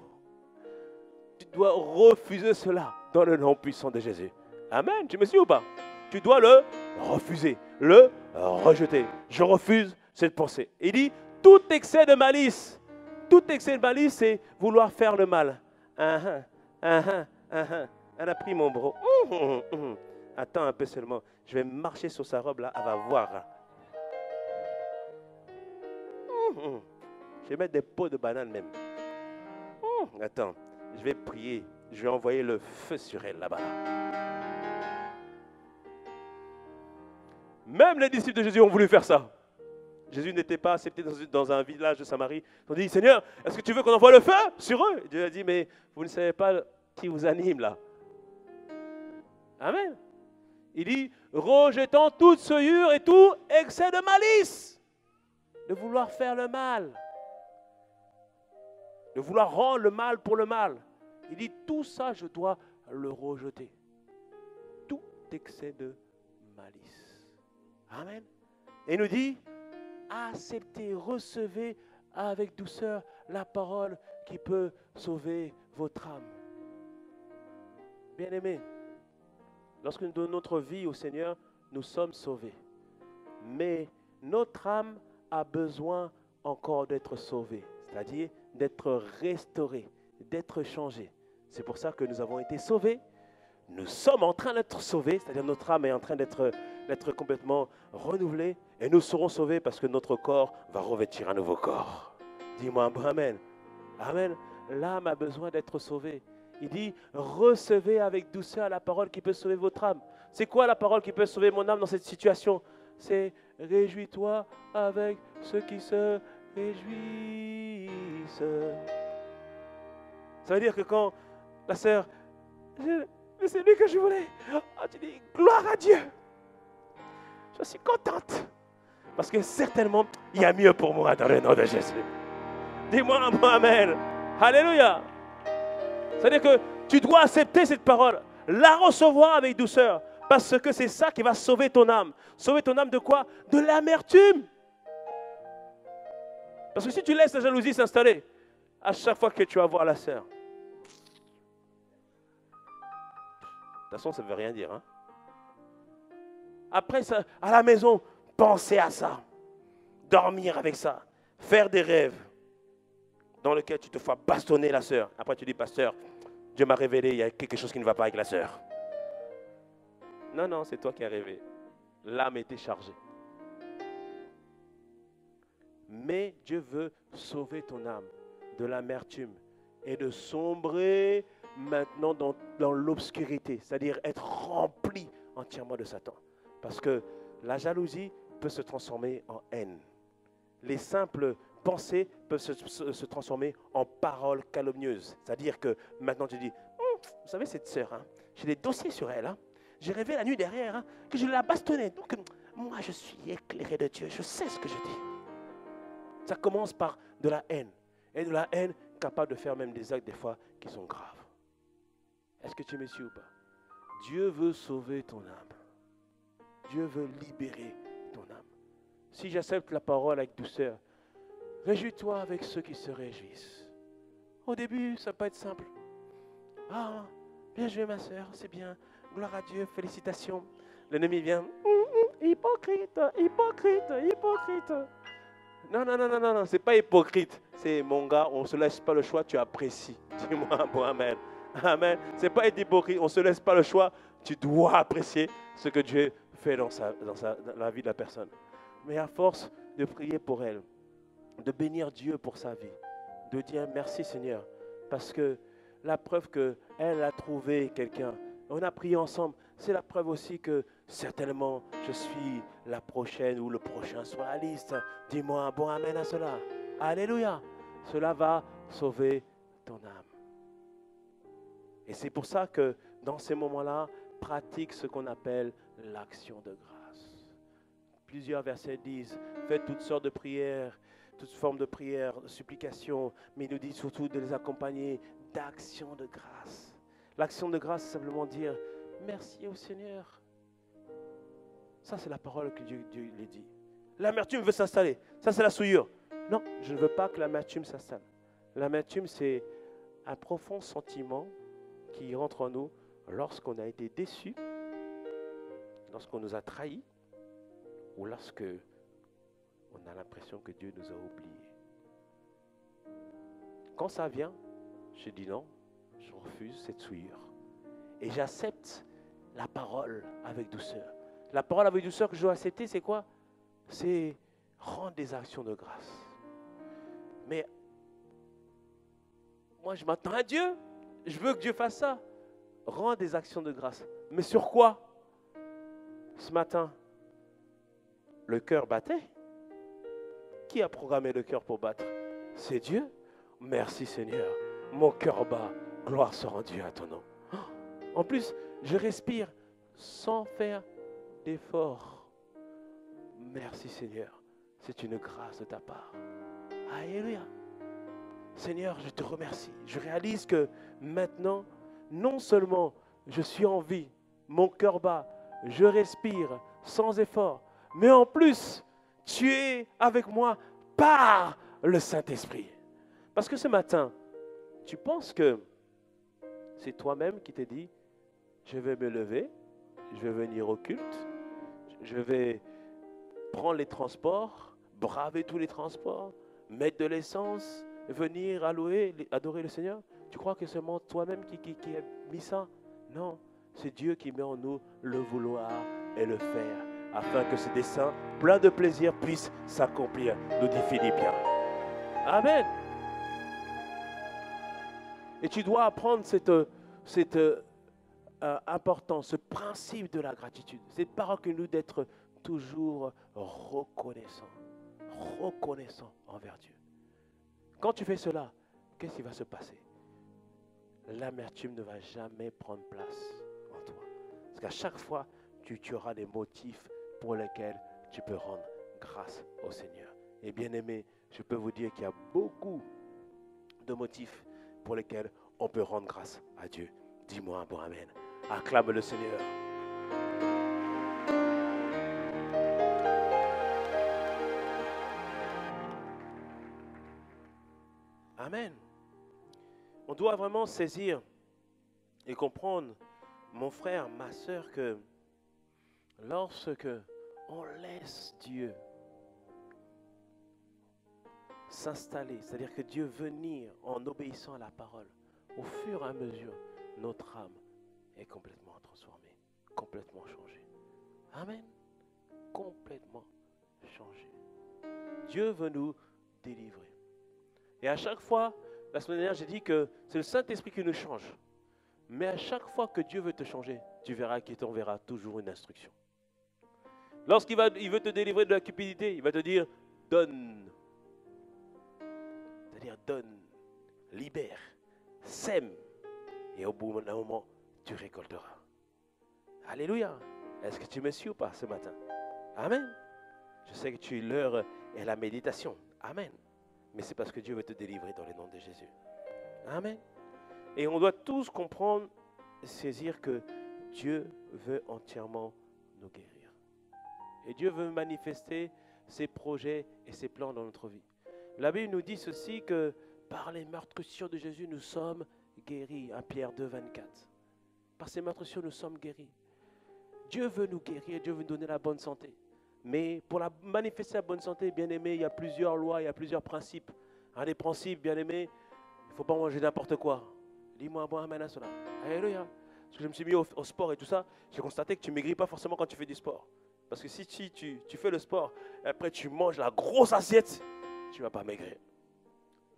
Tu dois refuser cela dans le nom puissant de Jésus. Amen. Tu me suis ou pas? Tu dois le refuser, le rejeter. Je refuse cette pensée. Il dit, tout excès de malice, c'est vouloir faire le mal Elle a pris mon bras. Attends un peu seulement. Je vais marcher sur sa robe là, elle va voir. Je vais mettre des pots de banane même. Attends, je vais prier. Je vais envoyer le feu sur elle là-bas. Même les disciples de Jésus ont voulu faire ça. Jésus n'était pas accepté dans un village de Samarie. Ils ont dit, Seigneur, est-ce que tu veux qu'on envoie le feu sur eux? Dieu a dit, mais vous ne savez pas qui vous anime là. Amen. Il dit, rejetant toute souillure et tout excès de malice, de vouloir faire le mal, de vouloir rendre le mal pour le mal. Il dit, tout ça, je dois le rejeter. Tout excès de malice. Amen. Et il nous dit, acceptez, recevez avec douceur la parole qui peut sauver votre âme. Bien-aimés, lorsque nous donnons notre vie au Seigneur, nous sommes sauvés. Mais notre âme a besoin encore d'être sauvée, c'est-à-dire d'être restaurée, d'être changée. C'est pour ça que nous avons été sauvés. Nous sommes en train d'être sauvés, c'est-à-dire notre âme est en train d'être complètement renouvelée. Et nous serons sauvés parce que notre corps va revêtir un nouveau corps. Dis-moi Amen. Amen. L'âme a besoin d'être sauvée. Il dit, recevez avec douceur la parole qui peut sauver votre âme. C'est quoi la parole qui peut sauver mon âme dans cette situation? C'est réjouis-toi avec ceux qui se réjouissent. Ça veut dire que quand la sœur, mais c'est lui que je voulais. Tu dis, gloire à Dieu. Je suis contente. Parce que certainement, il y a mieux pour moi dans le nom de Jésus. Dis-moi Amen. Alléluia. C'est-à-dire que tu dois accepter cette parole, la recevoir avec douceur, parce que c'est ça qui va sauver ton âme. Sauver ton âme de quoi? De l'amertume. Parce que si tu laisses la jalousie s'installer, à chaque fois que tu vas voir la sœur, de toute façon, ça ne veut rien dire. Hein? Après, ça, à la maison, pensez à ça. Dormir avec ça. Faire des rêves dans lesquels tu te fais bastonner la sœur. Après, tu dis, pasteur, Dieu m'a révélé, il y a quelque chose qui ne va pas avec la sœur. Non, non, c'est toi qui as rêvé. L'âme était chargée. Mais Dieu veut sauver ton âme de l'amertume et de sombrer maintenant dans l'obscurité, c'est-à-dire être rempli entièrement de Satan. Parce que la jalousie peut se transformer en haine. Les simples pensées peuvent se transformer en paroles calomnieuses. C'est-à-dire que maintenant tu dis, vous savez cette sœur, hein, j'ai des dossiers sur elle. Hein, j'ai rêvé la nuit dernière que je la bastonnais. Donc moi je suis éclairé de Dieu, je sais ce que je dis. Ça commence par de la haine. Et de la haine capable de faire même des actes des fois qui sont graves. Est-ce que tu me suis ou pas? Dieu veut sauver ton âme. Dieu veut libérer ton âme. Si j'accepte la parole avec douceur, réjouis-toi avec ceux qui se réjouissent. Au début, ça peut être simple. Ah, bien joué ma soeur, c'est bien. Gloire à Dieu, félicitations. L'ennemi vient. Hypocrite, hypocrite, hypocrite. Non, non, non, non, non, non, c'est pas hypocrite. C'est mon gars, on ne se laisse pas le choix, tu apprécies. Dis-moi, bon, amen. Amen. C'est pas être hypocrite, on ne se laisse pas le choix, tu dois apprécier ce que Dieu fait dans la vie de la personne. Mais à force de prier pour elle, de bénir Dieu pour sa vie, de dire merci Seigneur, parce que la preuve qu'elle a trouvé quelqu'un, on a prié ensemble, c'est la preuve aussi que certainement je suis la prochaine ou le prochain sur la liste. Dis-moi un bon amen à cela. Alléluia. Cela va sauver ton âme. Et c'est pour ça que dans ces moments-là, pratique ce qu'on appelle l'action de grâce. Plusieurs versets disent, faites toutes sortes de prières, toutes formes de prières, de supplications, mais il nous dit surtout de les accompagner d'actions de grâce. L'action de grâce, c'est simplement dire, merci au Seigneur. Ça, c'est la parole que Dieu lui dit. L'amertume veut s'installer. Ça, c'est la souillure. Non, je ne veux pas que l'amertume s'installe. L'amertume, c'est un profond sentiment qui rentre en nous lorsqu'on a été déçu, lorsqu'on nous a trahis, ou lorsque on a l'impression que Dieu nous a oubliés. Quand ça vient, je dis non, je refuse cette souillure. Et j'accepte la parole avec douceur. La parole avec douceur que je dois accepter, c'est quoi? C'est rendre des actions de grâce. Mais moi, je m'attends à Dieu. Je veux que Dieu fasse ça. Rendre des actions de grâce. Mais sur quoi? Ce matin, le cœur battait. Qui a programmé le cœur pour battre? C'est Dieu. Merci Seigneur. Mon cœur bat. Gloire soit rendue à ton nom. En plus, je respire sans faire d'effort. Merci Seigneur. C'est une grâce de ta part. Alléluia. Seigneur, je te remercie. Je réalise que maintenant, non seulement je suis en vie, mon cœur bat, je respire sans effort, mais en plus, tu es avec moi par le Saint-Esprit. Parce que ce matin, tu penses que c'est toi-même qui t'es dit, je vais me lever, je vais venir au culte, je vais prendre les transports, braver tous les transports, mettre de l'essence, venir adorer le Seigneur. Tu crois que c'est seulement toi-même qui a mis ça? Non, c'est Dieu qui met en nous le vouloir et le faire, afin que ce dessein, plein de plaisir, puisse s'accomplir, nous dit Philippiens. Amen. Et tu dois apprendre cette importance, ce principe de la gratitude. Cette parole que nous d'être toujours reconnaissant envers Dieu. Quand tu fais cela, qu'est-ce qui va se passer? L'amertume ne va jamais prendre place en toi. Parce qu'à chaque fois, tu auras des motifs pour lesquels tu peux rendre grâce au Seigneur. Et bien aimé, je peux vous dire qu'il y a beaucoup de motifs pour lesquels on peut rendre grâce à Dieu. Dis-moi un bon amen. Acclame le Seigneur. Amen. On doit vraiment saisir et comprendre, mon frère, ma soeur, que lorsque on laisse Dieu s'installer, c'est-à-dire que Dieu venir en obéissant à la parole, au fur et à mesure, notre âme est complètement transformée, complètement changée. Amen. Complètement changée. Dieu veut nous délivrer. Et à chaque fois, la semaine dernière, j'ai dit que c'est le Saint-Esprit qui nous change. Mais à chaque fois que Dieu veut te changer, tu verras qu'il t'enverra toujours une instruction. Lorsqu'il veut te délivrer de la cupidité, il va te dire, donne. C'est-à-dire, donne, libère, sème. Et au bout d'un moment, tu récolteras. Alléluia. Est-ce que tu me suis ou pas ce matin? Amen. Je sais que tu es l'heure et la méditation. Amen. Mais c'est parce que Dieu veut te délivrer dans le nom de Jésus. Amen. Et on doit tous comprendre, saisir que Dieu veut entièrement nous guérir. Et Dieu veut manifester ses projets et ses plans dans notre vie. La Bible nous dit ceci, que par les meurtrissures de Jésus, nous sommes guéris. 1 Pierre 2, 24. Par ces meurtrissures, nous sommes guéris. Dieu veut nous guérir, Dieu veut nous donner la bonne santé. Mais pour manifester la bonne santé, bien aimé, il y a plusieurs lois, il y a plusieurs principes. Un des principes, bien aimé, il ne faut pas manger n'importe quoi. Dis-moi un bon amen à cela. Alléluia. Parce que je me suis mis au sport et tout ça, j'ai constaté que tu ne maigris pas forcément quand tu fais du sport. Parce que si tu fais le sport, et après tu manges la grosse assiette, tu ne vas pas maigrir.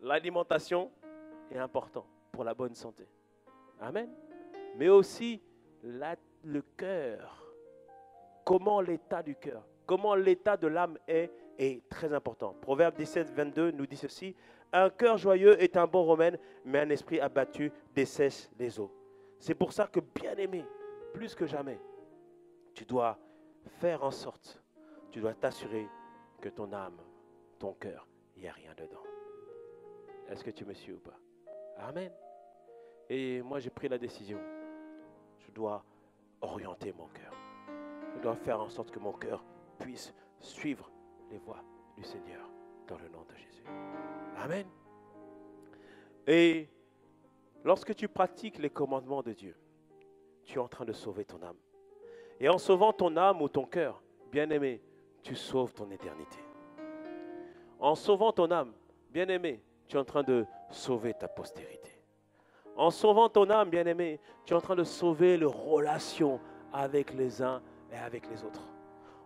L'alimentation est importante pour la bonne santé. Amen. Mais aussi le cœur. Comment l'état du cœur, comment l'état de l'âme est très important. Proverbe 17, 22 nous dit ceci. Un cœur joyeux est un bon remède, mais un esprit abattu dessèche les eaux. C'est pour ça que, bien aimé, plus que jamais, tu dois faire en sorte, tu dois t'assurer que ton âme, ton cœur, il n'y a rien dedans. Est-ce que tu me suis ou pas? Amen. Et moi, j'ai pris la décision. Je dois orienter mon cœur. Je dois faire en sorte que mon cœur puisse suivre les voies du Seigneur dans le nom de Jésus. Amen. Et lorsque tu pratiques les commandements de Dieu, tu es en train de sauver ton âme. Et en sauvant ton âme ou ton cœur, bien-aimé, tu sauves ton éternité. En sauvant ton âme, bien-aimé, tu es en train de sauver ta postérité. En sauvant ton âme, bien-aimé, tu es en train de sauver les relations avec les uns et avec les autres.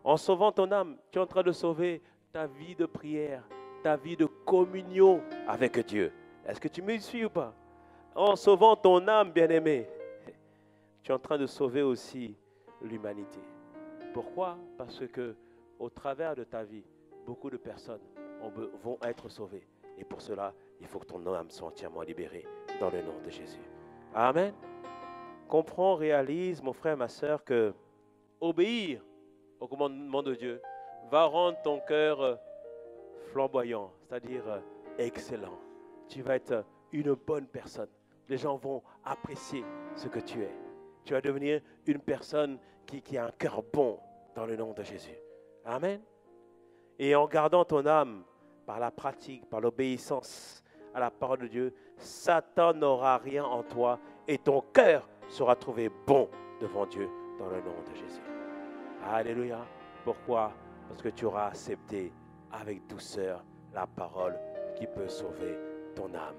En sauvant ton âme, tu es en train de sauver ta vie de prière, ta vie de communion avec Dieu. Est-ce que tu me suis ou pas? En sauvant ton âme, bien-aimé, tu es en train de sauver aussi l'humanité. Pourquoi? Parce que au travers de ta vie, beaucoup de personnes vont être sauvées. Et pour cela, il faut que ton âme soit entièrement libérée dans le nom de Jésus. Amen. Comprends, réalise, mon frère, ma soeur, que obéir au commandement de Dieu va rendre ton cœur flamboyant, c'est-à-dire excellent. Tu vas être une bonne personne. Les gens vont apprécier ce que tu es. Tu vas devenir une personne qui a un cœur bon dans le nom de Jésus. Amen. Et en gardant ton âme par la pratique, par l'obéissance à la parole de Dieu, Satan n'aura rien en toi et ton cœur sera trouvé bon devant Dieu dans le nom de Jésus. Alléluia. Pourquoi? Parce que tu auras accepté avec douceur la parole qui peut sauver ton âme.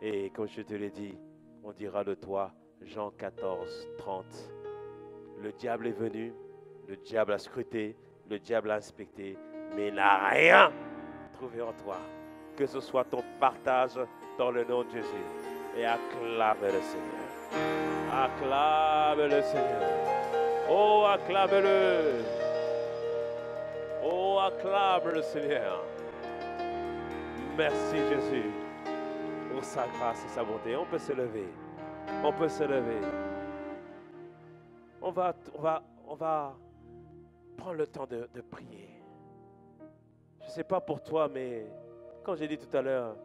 Et comme je te l'ai dit, on dira de toi, Jean 14, 30, le diable est venu, le diable a scruté, le diable a inspecté, mais il n'a rien trouvé en toi. Que ce soit ton partage dans le nom de Jésus. Et acclame le Seigneur. Acclame le Seigneur. Oh, acclame-le. Oh, acclame le Seigneur. Merci Jésus pour sa grâce et sa bonté. On peut se lever. On peut se lever. On va prendre le temps de prier. Je ne sais pas pour toi, mais comme j'ai dit tout à l'heure,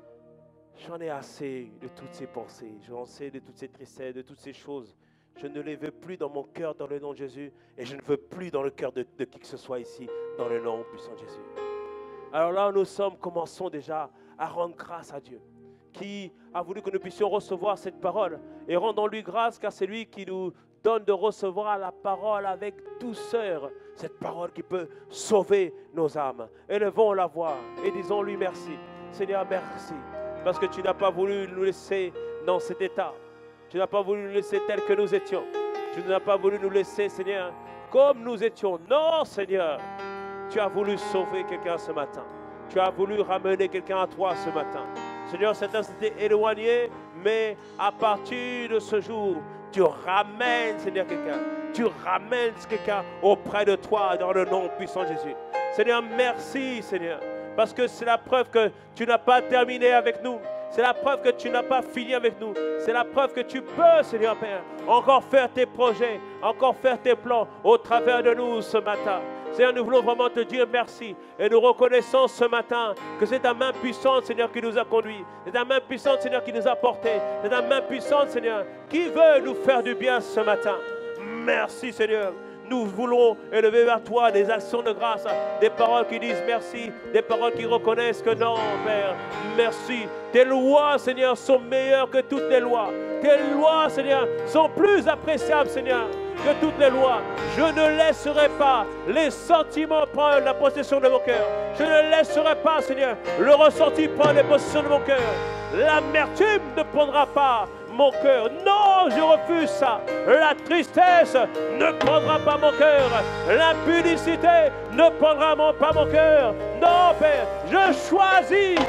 j'en ai assez de toutes ces pensées. J'en ai assez de toutes ces tristesses, de toutes ces choses. Je ne les veux plus dans mon cœur, dans le nom de Jésus. Et je ne veux plus dans le cœur de qui que ce soit ici, dans le nom puissant de Jésus. Alors là, nous sommes, commençons déjà à rendre grâce à Dieu, qui a voulu que nous puissions recevoir cette parole. Et rendons-lui grâce, car c'est lui qui nous donne de recevoir la parole avec douceur. Cette parole qui peut sauver nos âmes. Élevons la voix et disons-lui merci. Seigneur, merci. Parce que tu n'as pas voulu nous laisser dans cet état. Tu n'as pas voulu nous laisser tels que nous étions. Tu n'as pas voulu nous laisser, Seigneur, comme nous étions. Non, Seigneur. Tu as voulu sauver quelqu'un ce matin. Tu as voulu ramener quelqu'un à toi ce matin. Seigneur, certains s'étaient éloignés, mais à partir de ce jour, tu ramènes, Seigneur, quelqu'un. Tu ramènes quelqu'un auprès de toi dans le nom puissant de Jésus. Seigneur, merci, Seigneur. Parce que c'est la preuve que tu n'as pas terminé avec nous. C'est la preuve que tu n'as pas fini avec nous. C'est la preuve que tu peux, Seigneur Père, encore faire tes projets, encore faire tes plans au travers de nous ce matin. Seigneur, nous voulons vraiment te dire merci. Et nous reconnaissons ce matin que c'est ta main puissante, Seigneur, qui nous a conduits. C'est ta main puissante, Seigneur, qui nous a portés. C'est ta main puissante, Seigneur, qui veut nous faire du bien ce matin. Merci, Seigneur. Nous voulons élever vers toi des actions de grâce, des paroles qui disent merci, des paroles qui reconnaissent que non, Père, merci. Tes lois, Seigneur, sont meilleures que toutes les lois. Tes lois, Seigneur, sont plus appréciables, Seigneur, que toutes les lois. Je ne laisserai pas les sentiments prendre la possession de mon cœur. Je ne laisserai pas, Seigneur, le ressenti prendre la possession de mon cœur. L'amertume ne prendra pas mon cœur. Non, je refuse ça. La tristesse ne prendra pas mon cœur. L'impudicité ne prendra pas mon cœur. Non, Père, je choisis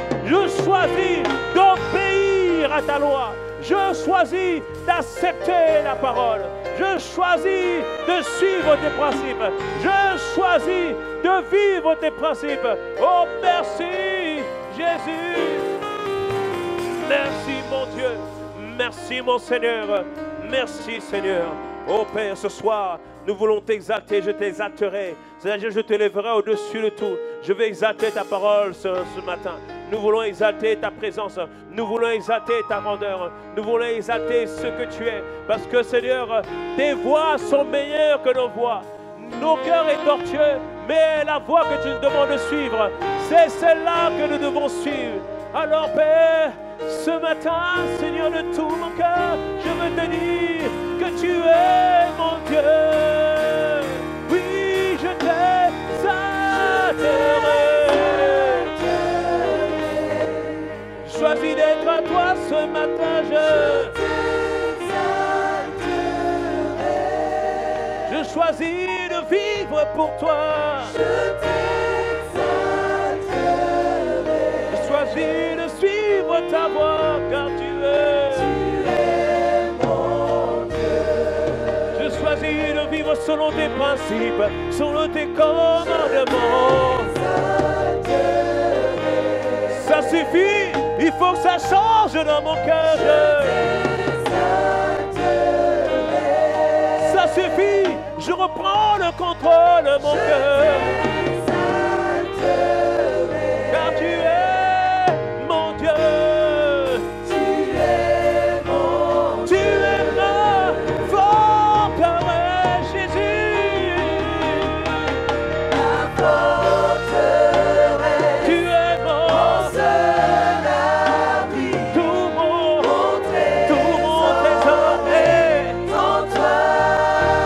d'obéir à ta loi. Je choisis d'accepter la parole. Je choisis de suivre tes principes. Je choisis de vivre tes principes. Oh, merci, Jésus. Merci, mon Dieu. Merci, mon Seigneur. Merci, Seigneur. Oh, Père, ce soir, nous voulons t'exalter. Je t'exalterai. C'est-à-dire, je t'élèverai au-dessus de tout. Je vais exalter ta parole ce matin. Nous voulons exalter ta présence. Nous voulons exalter ta grandeur. Nous voulons exalter ce que tu es. Parce que, Seigneur, tes voies sont meilleures que nos voies. Nos cœurs sont tortueux, mais la voie que tu nous demandes de suivre, c'est celle-là que nous devons suivre. Alors, Père, ce matin, Seigneur, de tout mon cœur, je veux te dire que tu es mon Dieu. Oui, je t'exalterai. Choisis d'être à toi ce matin, je choisi de vivre pour toi. Je t'exalterai. J'ai choisi de suivre ta voie car tu es mon Dieu. J'ai choisi de vivre selon tes principes, selon tes commandements. Ça suffit, il faut que ça change dans mon cœur. Ça suffit, je reprends le contrôle de mon cœur. Car tu es mon Dieu. Tu es ma forteresse, Jésus. Tu es mon seul abri. Tout mon trésor est en toi.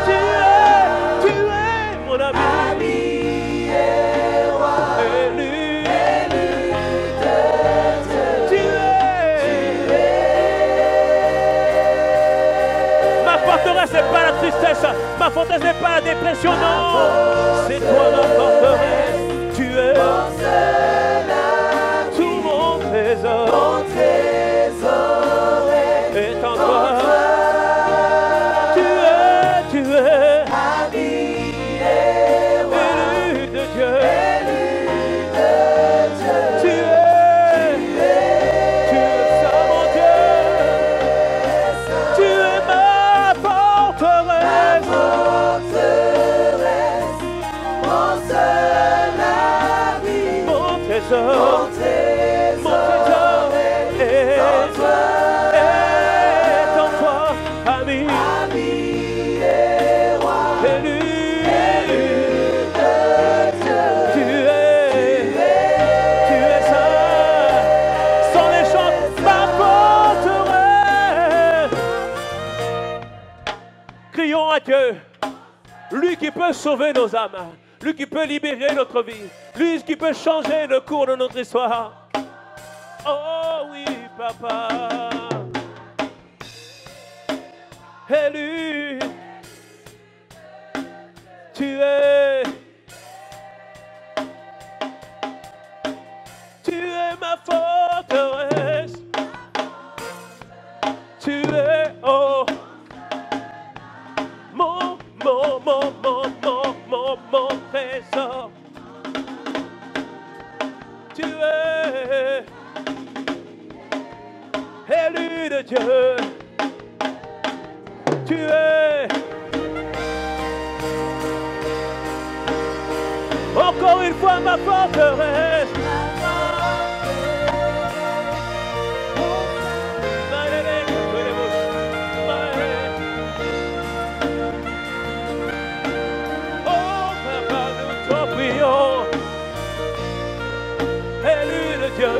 Tu es mon ami et roi. Élu de Dieu. Tu es. Ma forteresse n'est pas la tristesse. Ma forteresse n'est pas la dépression, non. C'est toi ma forteresse. Tu es tout mon trésor. Est en toi. Tu es élu de Dieu. Tu es ça mon Dieu. Tu es ma forteresse. Mon trésor. Mon trésor est en toi, ami. Élu. Tu es ça. Sans les chants, ma forteresse. Crions à Dieu, lui qui peut sauver nos âmes, lui qui peut libérer notre vie, lui qui peut changer le cours de notre histoire. Oh oui, papa. Élu, tu es ma forteresse. Tu es, oh, mon trésor. Tu es élu de Dieu. Tu es encore une fois ma forteresse. Oh papa, nous t'en prions. Élu de Dieu.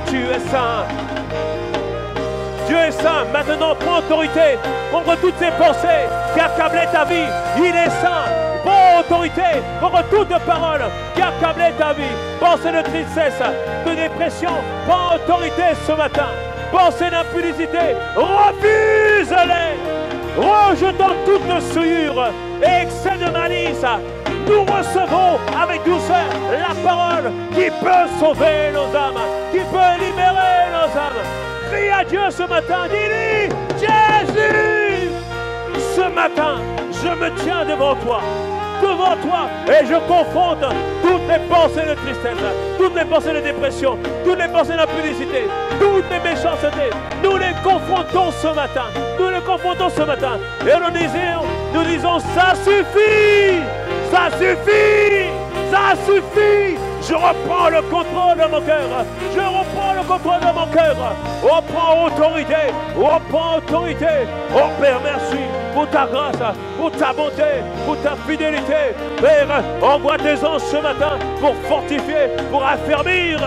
Tu es saint. Dieu est saint. Maintenant, prends autorité contre toutes ces pensées qui accablaient ta vie. Il est saint. Prends autorité contre toute parole qui accablait ta vie. Pensée de tristesse, de dépression. Prends autorité ce matin. Pensée d'impudicité, refuse-les. Rejetant toute souillure et excès de malice. Nous recevons avec douceur la parole qui peut sauver nos âmes, qui peut libérer nos âmes. Crie à Dieu ce matin, dis-lui, Jésus, ce matin, je me tiens devant toi, et je confronte toutes les pensées de tristesse, toutes les pensées de dépression, toutes les pensées d'impudicité, toutes les méchancetés. Nous les confrontons ce matin, et nous disons, ça suffit, ça suffit, ça suffit. Je reprends le contrôle de mon cœur. Reprends autorité. Oh Père, merci pour ta grâce, pour ta bonté, pour ta fidélité. Père, envoie tes anges ce matin pour fortifier, pour affermir.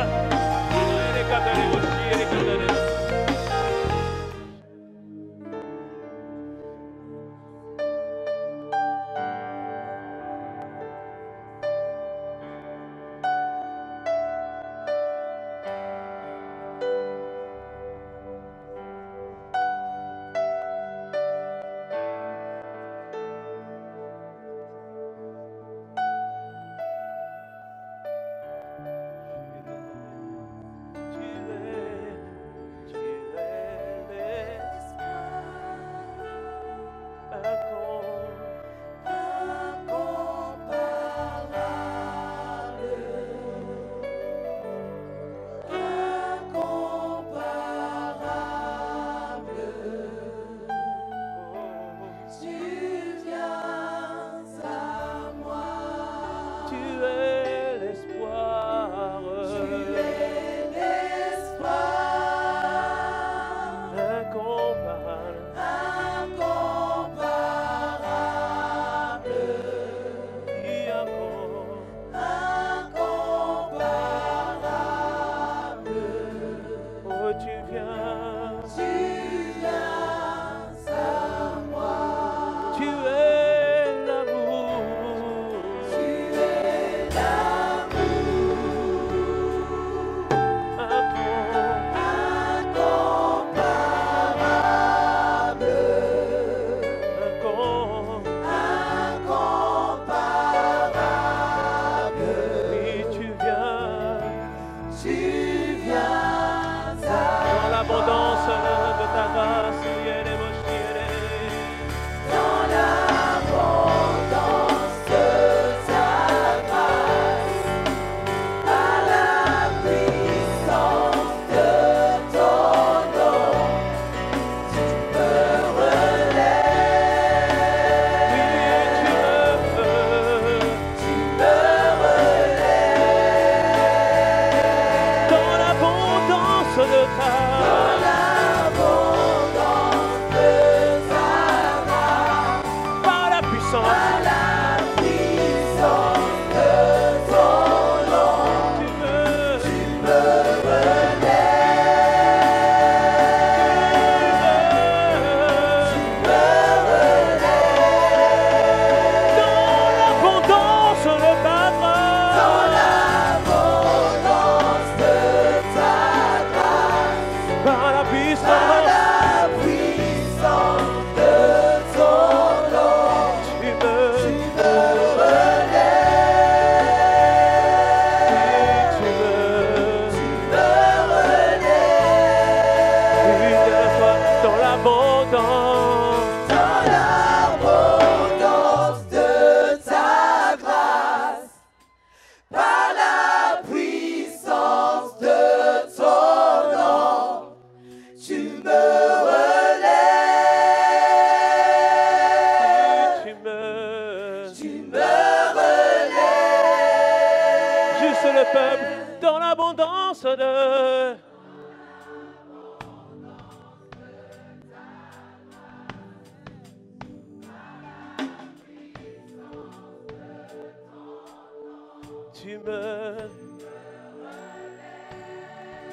de...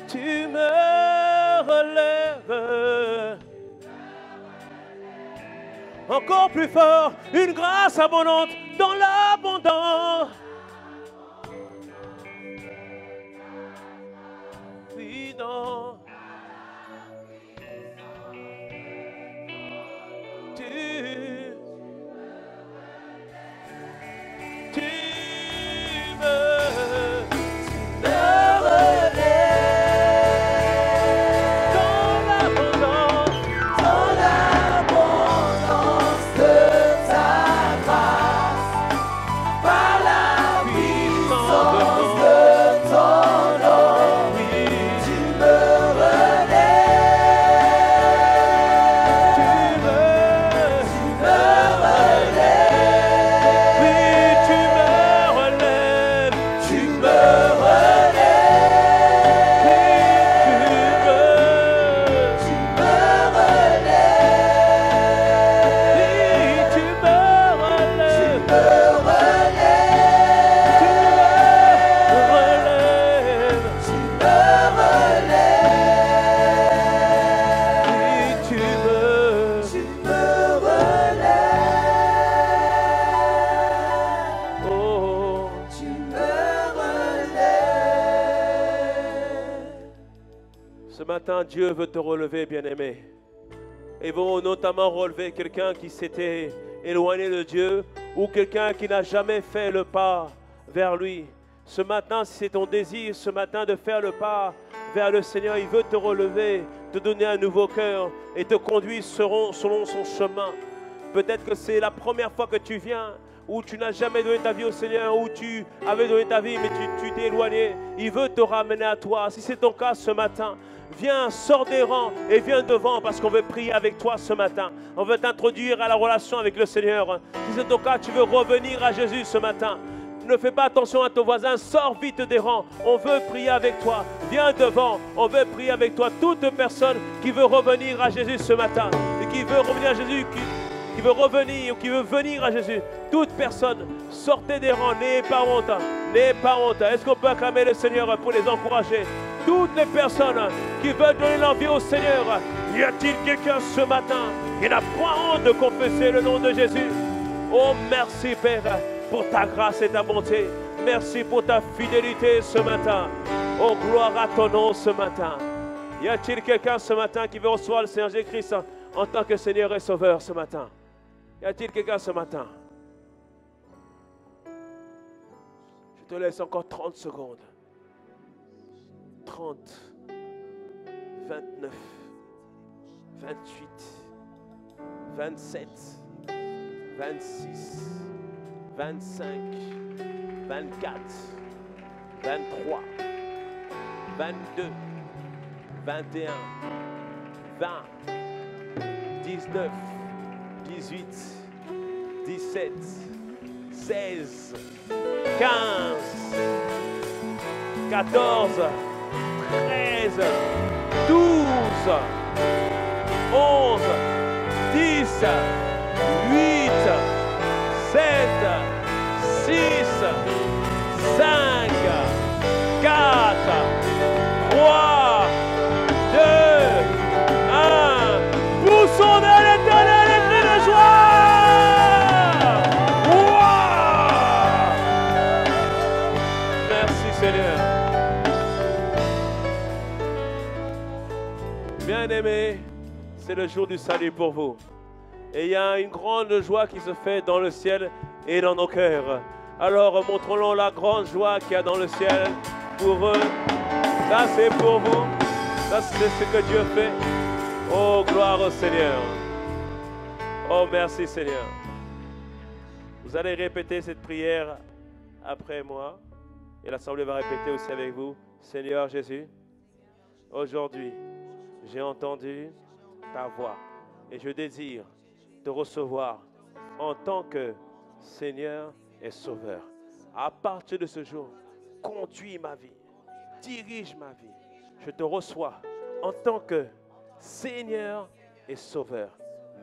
Tu me relèves. Encore plus fort, une grâce abondante dans l'abondance. Oui, non. Tu Dieu veut te relever, bien-aimé. Et vont notamment relever quelqu'un qui s'était éloigné de Dieu ou quelqu'un qui n'a jamais fait le pas vers lui. Ce matin, si c'est ton désir, ce matin de faire le pas vers le Seigneur, il veut te relever, te donner un nouveau cœur et te conduire selon son chemin. Peut-être que c'est la première fois que tu viens, où tu n'as jamais donné ta vie au Seigneur, où tu avais donné ta vie mais tu t'es éloigné. Il veut te ramener à toi. Si c'est ton cas ce matin, viens, sors des rangs et viens devant parce qu'on veut prier avec toi ce matin. On veut t'introduire à la relation avec le Seigneur. Si c'est ton cas, tu veux revenir à Jésus ce matin. Ne fais pas attention à ton voisin, sors vite des rangs. On veut prier avec toi. Viens devant, on veut prier avec toi. Toute personne qui veut revenir à Jésus ce matin et qui veut revenir à Jésus, qui veut revenir ou qui veut venir à Jésus, toute personne, sortez des rangs, n'ayez pas honte, n'ayez pas honte. Est-ce qu'on peut acclamer le Seigneur pour les encourager? Toutes les personnes qui veulent donner l'envie au Seigneur, y a-t-il quelqu'un ce matin qui n'a pas honte de confesser le nom de Jésus? Oh merci Père pour ta grâce et ta bonté. Merci pour ta fidélité ce matin. Oh gloire à ton nom ce matin. Y a-t-il quelqu'un ce matin qui veut recevoir le Seigneur Jésus-Christ en tant que Seigneur et Sauveur ce matin? Y a-t-il quelqu'un ce matin? Je te laisse encore 30 secondes. 30, 29, 28, 27, 26, 25, 24, 23, 22, 21, 20, 19, 18, 17, 16, 15, 14, 13, 12, 11, 10, 8, 7, 6, 5, 4, 3, 2, 1. Poussons vers l'Éternel et cris de joie. Wow! Merci Seigneur. Bien-aimés, c'est le jour du salut pour vous. Et il y a une grande joie qui se fait dans le ciel et dans nos cœurs. Alors montrons-leur la grande joie qu'il y a dans le ciel pour eux. Ça c'est pour vous. Ça c'est ce que Dieu fait. Oh gloire au Seigneur. Oh merci Seigneur. Vous allez répéter cette prière après moi. Et l'Assemblée va répéter aussi avec vous. Seigneur Jésus, aujourd'hui, j'ai entendu ta voix et je désire te recevoir en tant que Seigneur et Sauveur. À partir de ce jour, conduis ma vie. dirige ma vie. Je te reçois en tant que Seigneur et Sauveur.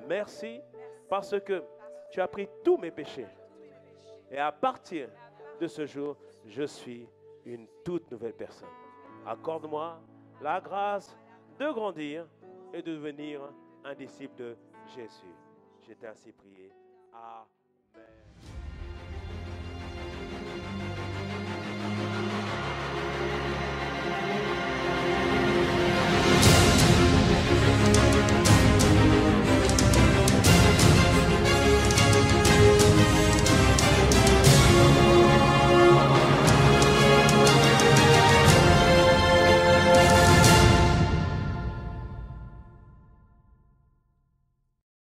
Merci parce que tu as pris tous mes péchés. Et à partir de ce jour, je suis une toute nouvelle personne. Accorde-moi la grâce de grandir et de devenir un disciple de Jésus. Je t'ai ainsi prié. Amen.